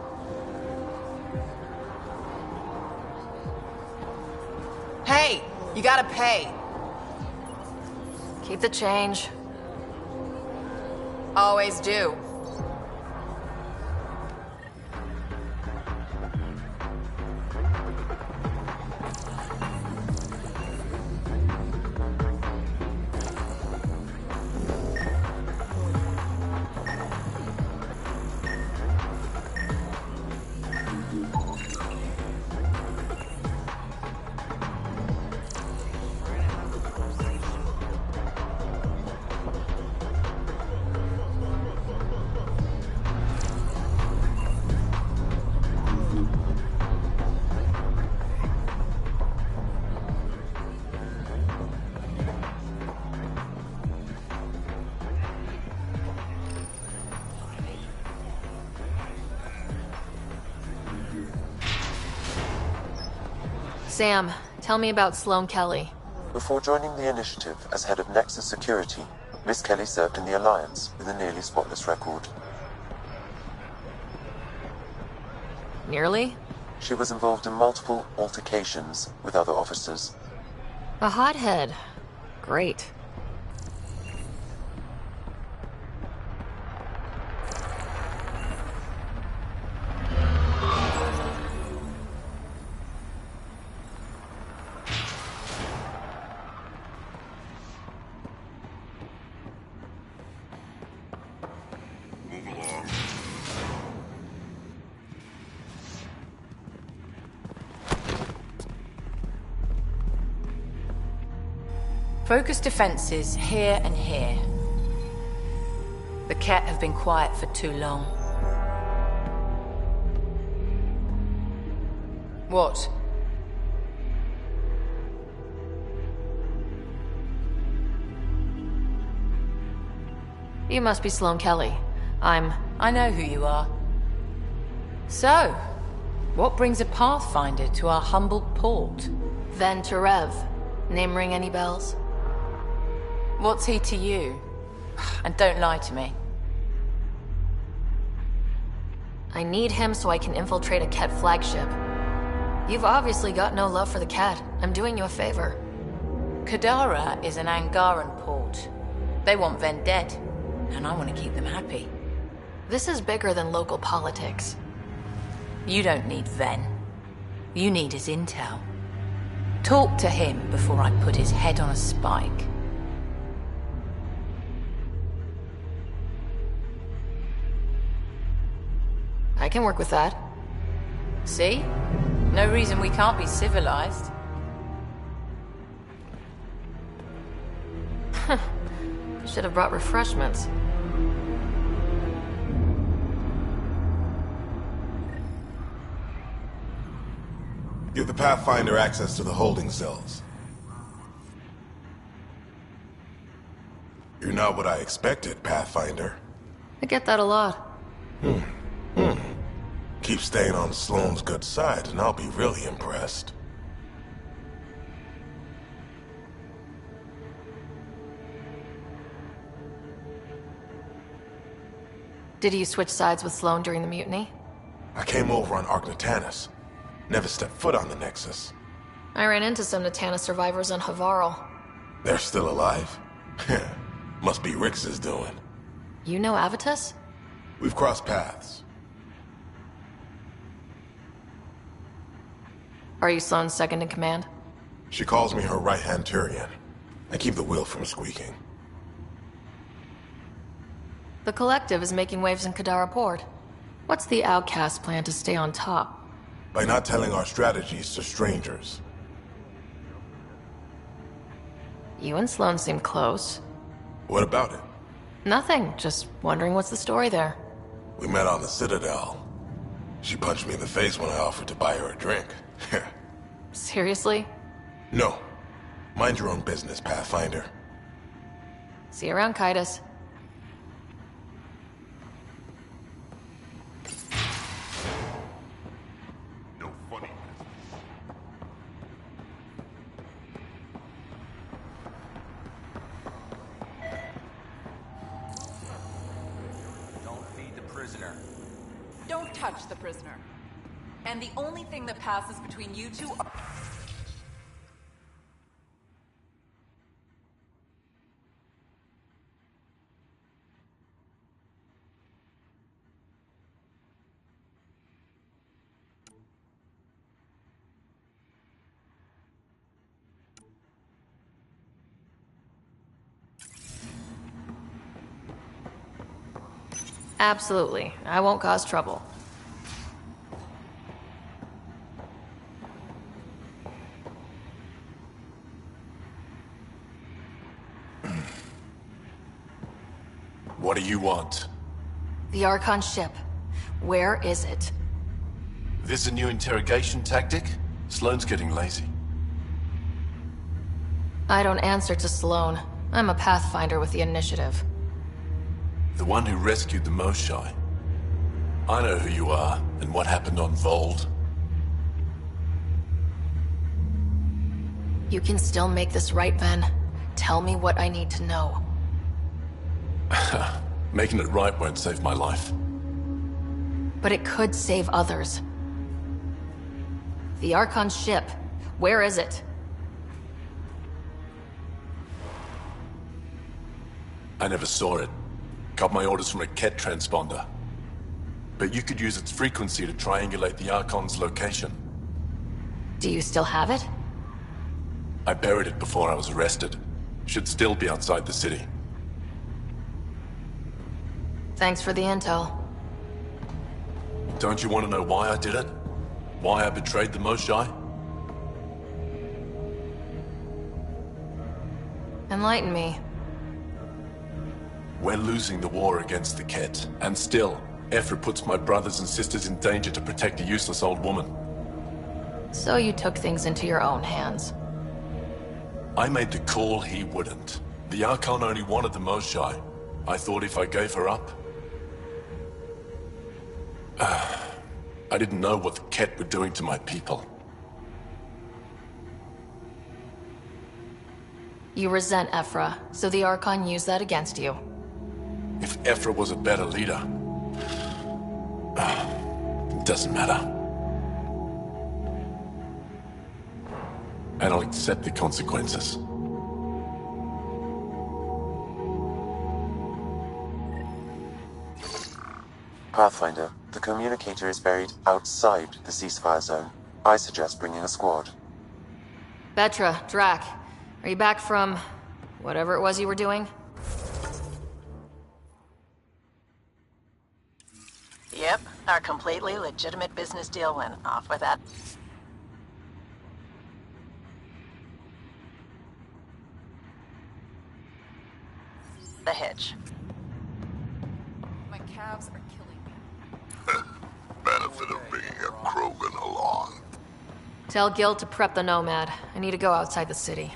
Hey, you gotta pay. Keep the change. Always do. Sam, tell me about Sloane Kelly. Before joining the initiative as head of Nexus Security, Miss Kelly served in the Alliance with a nearly spotless record. Nearly? She was involved in multiple altercations with other officers. A hothead. Great. Focus defenses here and here. The Ket have been quiet for too long. What? You must be Sloane Kelly. I know who you are. So, what brings a Pathfinder to our humble port? Ven Terev. Name ring any bells? What's he to you? And don't lie to me. I need him so I can infiltrate a Ket flagship. You've obviously got no love for the Ket. I'm doing you a favor. Kadara is an Angaran port. They want Ven dead, and I want to keep them happy. This is bigger than local politics. You don't need Ven. You need his intel. Talk to him before I put his head on a spike. I can work with that. See? No reason we can't be civilized. Should have brought refreshments. Give the Pathfinder access to the holding cells. You're not what I expected, Pathfinder. I get that a lot. Keep staying on Sloane's good side, and I'll be really impressed. Did you switch sides with Sloane during the mutiny? I came over on Argnatanis. Never stepped foot on the Nexus. I ran into some Natana survivors on Havarl. They're still alive? Must be Rix's doing. You know Avitus? We've crossed paths. Are you Sloane's second in command? She calls me her right-hand Turian. I keep the wheel from squeaking. The Collective is making waves in Kadara Port. What's the Outcast plan to stay on top? By not telling our strategies to strangers. You and Sloane seem close. What about it? Nothing, just wondering what's the story there. We met on the Citadel. She punched me in the face when I offered to buy her a drink. Seriously? No. Mind your own business, Pathfinder. See you around, Kitus. No funny. Don't feed the prisoner. Don't touch the prisoner. And the only thing that passes between you two are... Absolutely. I won't cause trouble. What do you want? The Archon ship. Where is it? This a new interrogation tactic? Sloane's getting lazy. I don't answer to Sloane. I'm a Pathfinder with the initiative. The one who rescued the Moshai. I know who you are, and what happened on Vold. You can still make this right, Ven. Tell me what I need to know. Making it right won't save my life. But it could save others. The Archon ship. Where is it? I never saw it. Got my orders from a Ket transponder. But you could use its frequency to triangulate the Archon's location. Do you still have it? I buried it before I was arrested. Should still be outside the city. Thanks for the intel. Don't you want to know why I did it? Why I betrayed the Moshai? Enlighten me. We're losing the war against the Ket, and still, Ephra puts my brothers and sisters in danger to protect a useless old woman. So you took things into your own hands. I made the call he wouldn't. The Archon only wanted the Moshai. I thought if I gave her up... I didn't know what the Ket were doing to my people. You resent Ephra, so the Archon used that against you. If Ephra was a better leader... it doesn't matter. And I'll accept the consequences. Pathfinder, the communicator is buried outside the ceasefire zone. I suggest bringing a squad. Betra, Drac, are you back from... whatever it was you were doing? Yep, our completely legitimate business deal went off with that. The hitch. My calves are killing me. Benefit of bringing a Krogan along. Tell Gil to prep the Nomad. I need to go outside the city.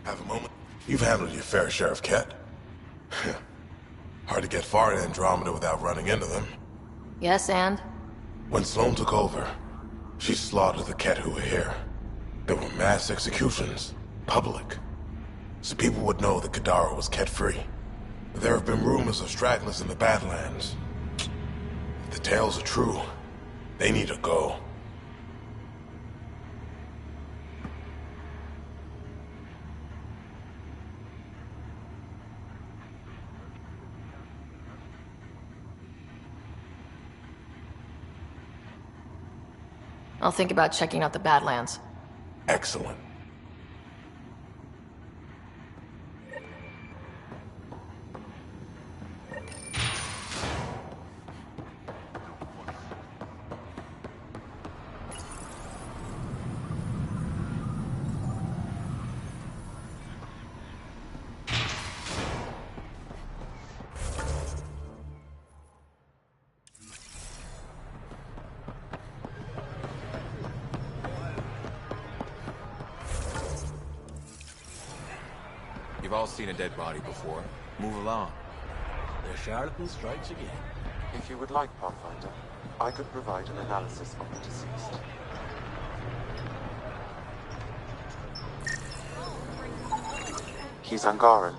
Have a moment? You've handled your fair share of Ket. Hard to get far in Andromeda without running into them. Yes, and? When Sloane took over, she slaughtered the Ket who were here. There were mass executions, public. So people would know that Kadara was Ket-free. There have been rumors of stragglers in the Badlands. If the tales are true, they need to go. I'll think about checking out the Badlands. Excellent. You've all seen a dead body before. Move along. The charlatan strikes again. If you would like, Pathfinder, I could provide an analysis of the deceased. He's Angaran.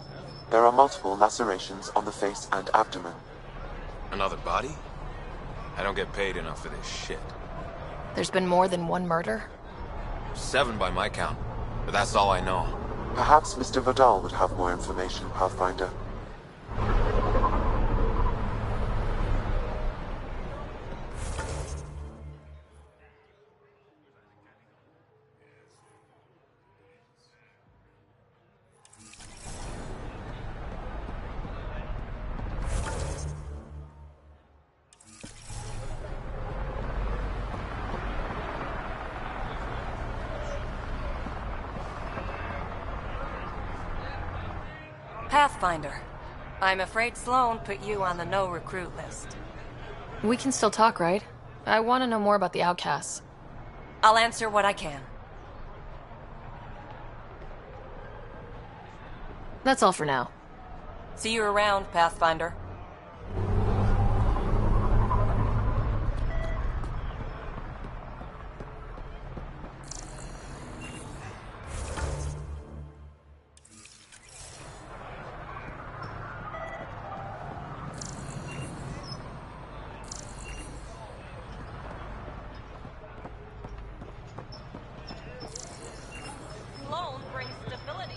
There are multiple lacerations on the face and abdomen. Another body? I don't get paid enough for this shit. There's been more than one murder? 7 by my count, but that's all I know. Perhaps Mr. Vidal would have more information, Pathfinder. Pathfinder. I'm afraid Sloan put you on the no-recruit list. We can still talk, right? I want to know more about the outcasts. I'll answer what I can. That's all for now. See you around, Pathfinder. Sloan brings stability.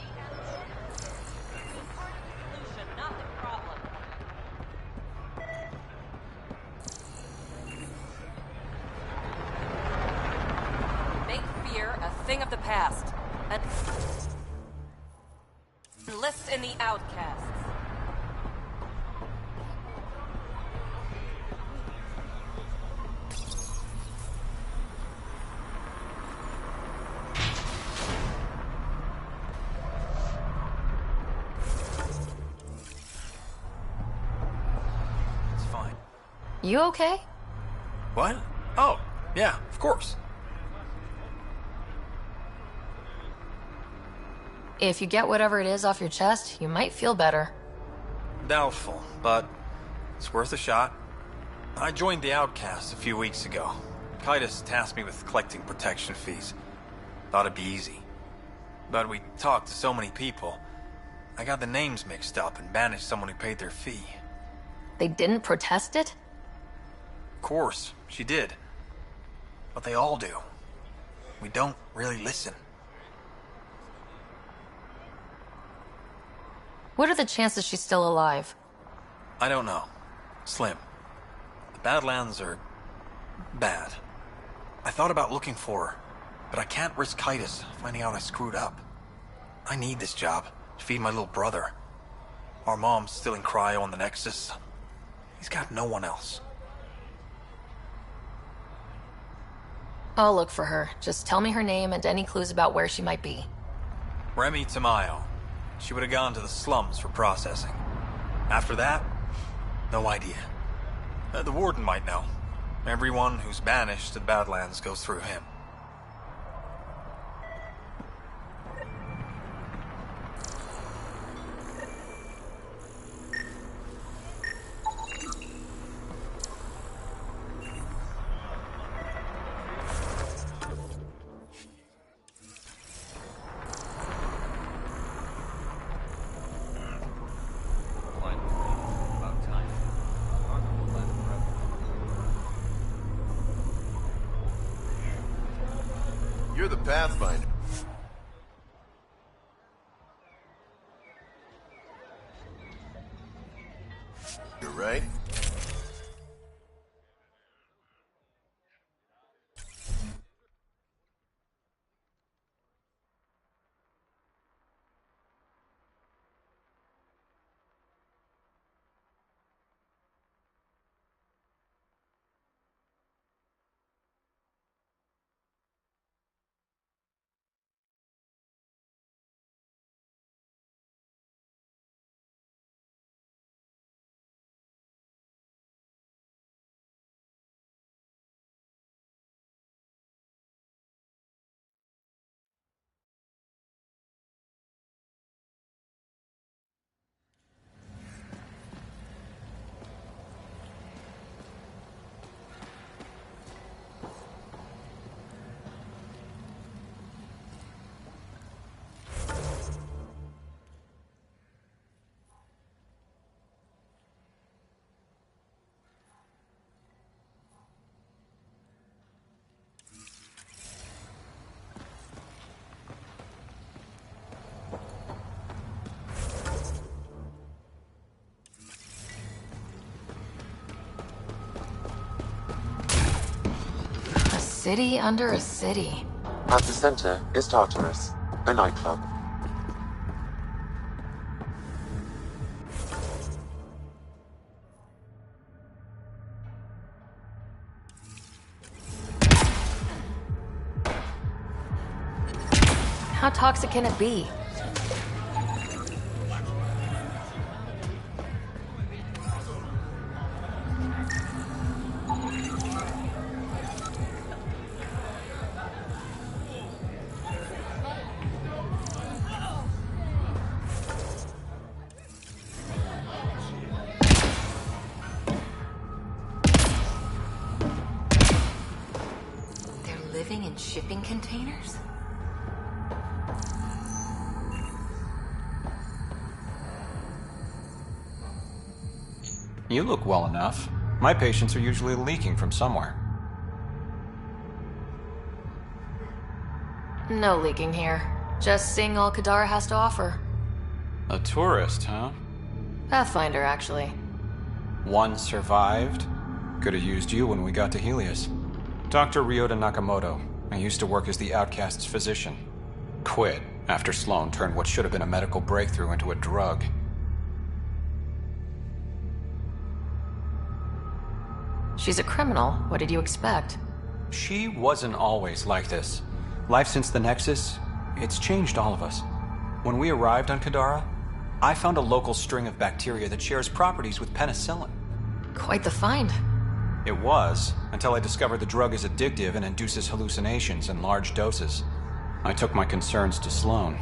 He's part of the solution, not the problem. Make fear a thing of the past. And enlist in the outcasts. It's fine. You okay? What? Oh, yeah, of course. If you get whatever it is off your chest, you might feel better. Doubtful, but it's worth a shot. I joined the Outcasts a few weeks ago. Titus tasked me with collecting protection fees. Thought it'd be easy. But we talked to so many people, I got the names mixed up and banished someone who paid their fee. They didn't protest it? Of course, she did. But they all do. We don't really listen. What are the chances she's still alive? I don't know. Slim. The Badlands are bad. I thought about looking for her, but I can't risk Titus finding out I screwed up. I need this job to feed my little brother. Our mom's still in cryo on the Nexus. He's got no one else. I'll look for her. Just tell me her name and any clues about where she might be. Remy Tamayo. She would have gone to the slums for processing. After that, no idea. The warden might know. Everyone who's banished to the Badlands goes through him. You're the Pathfinder. You're right. city under a city. At the center is Tartarus, a nightclub. How toxic can it be? They're living in shipping containers? You look well enough. My patients are usually leaking from somewhere. No leaking here. Just seeing all Kadara has to offer. A tourist, huh? Pathfinder, actually. One survived. Could have used you when we got to Helios. Dr. Ryota Nakamoto. I used to work as the Outcast's physician. Quit after Sloan turned what should have been a medical breakthrough into a drug. She's a criminal. What did you expect? She wasn't always like this. Life since the Nexus, it's changed all of us. When we arrived on Kadara, I found a local string of bacteria that shares properties with penicillin. Quite the find. It was, until I discovered the drug is addictive and induces hallucinations in large doses. I took my concerns to Sloan.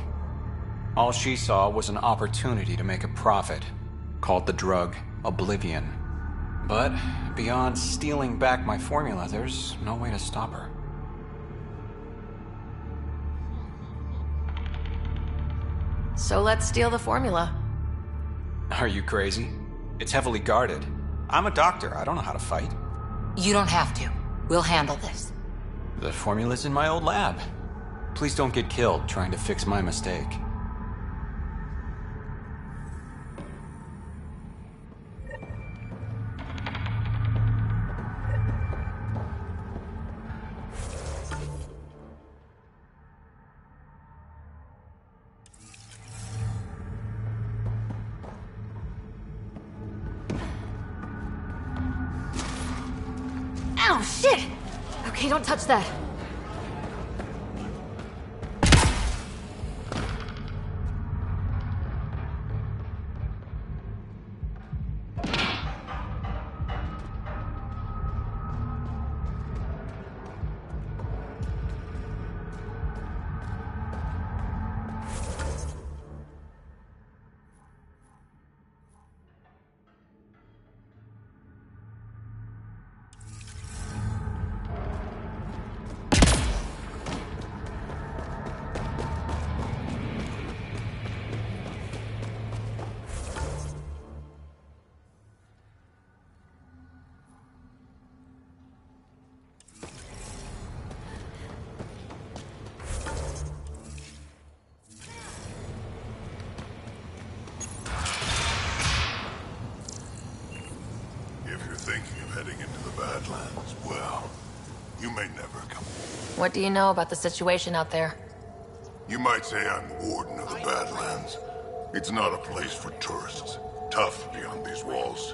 All she saw was an opportunity to make a profit, called the drug Oblivion. But beyond stealing back my formula, there's no way to stop her. So let's steal the formula. Are you crazy? It's heavily guarded. I'm a doctor. I don't know how to fight. You don't have to. We'll handle this. The formula's in my old lab. Please don't get killed trying to fix my mistake. Ow, shit! Okay, don't touch that. Badlands, well, you may never come. What do you know about the situation out there? You might say I'm warden of the Badlands. It's not a place for tourists. Tough beyond these walls.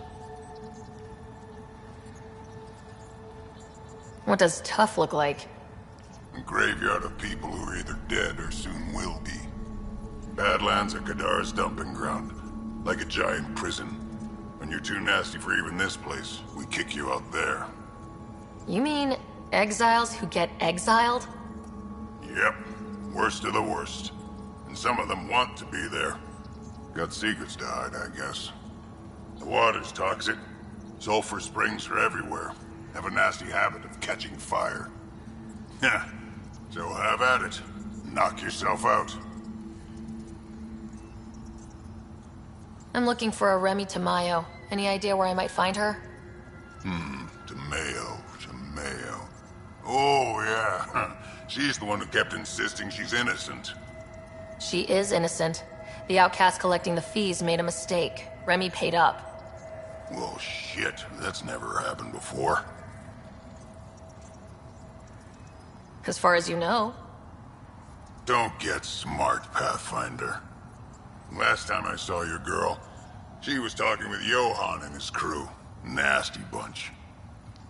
What does tough look like? A graveyard of people who are either dead or soon will be. Badlands are Kadara's dumping ground, like a giant prison. When you're too nasty for even this place, we kick you out there. You mean exiles who get exiled? Yep, worst of the worst. And some of them want to be there. Got secrets to hide, I guess. The water's toxic. Sulfur springs are everywhere. Have a nasty habit of catching fire. Yeah, so have at it. Knock yourself out. I'm looking for a Remy Tamayo. Any idea where I might find her? Tamayo. Oh, yeah. She's the one who kept insisting she's innocent. She is innocent. The outcast collecting the fees made a mistake. Remy paid up. Well, shit. That's never happened before. As far as you know. Don't get smart, Pathfinder. Last time I saw your girl, she was talking with Johann and his crew. Nasty bunch.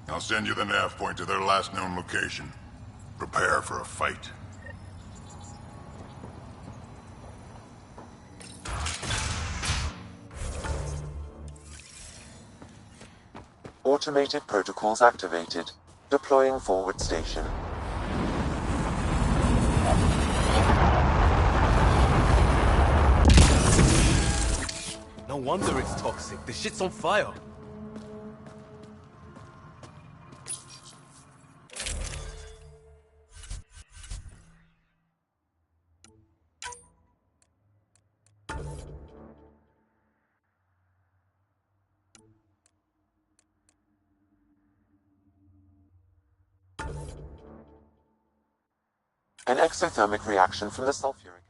I'll send you the nav point to their last known location. Prepare for a fight. Automated protocols activated. Deploying forward station. No wonder it's toxic. The shit's on fire. An exothermic reaction from the sulfuric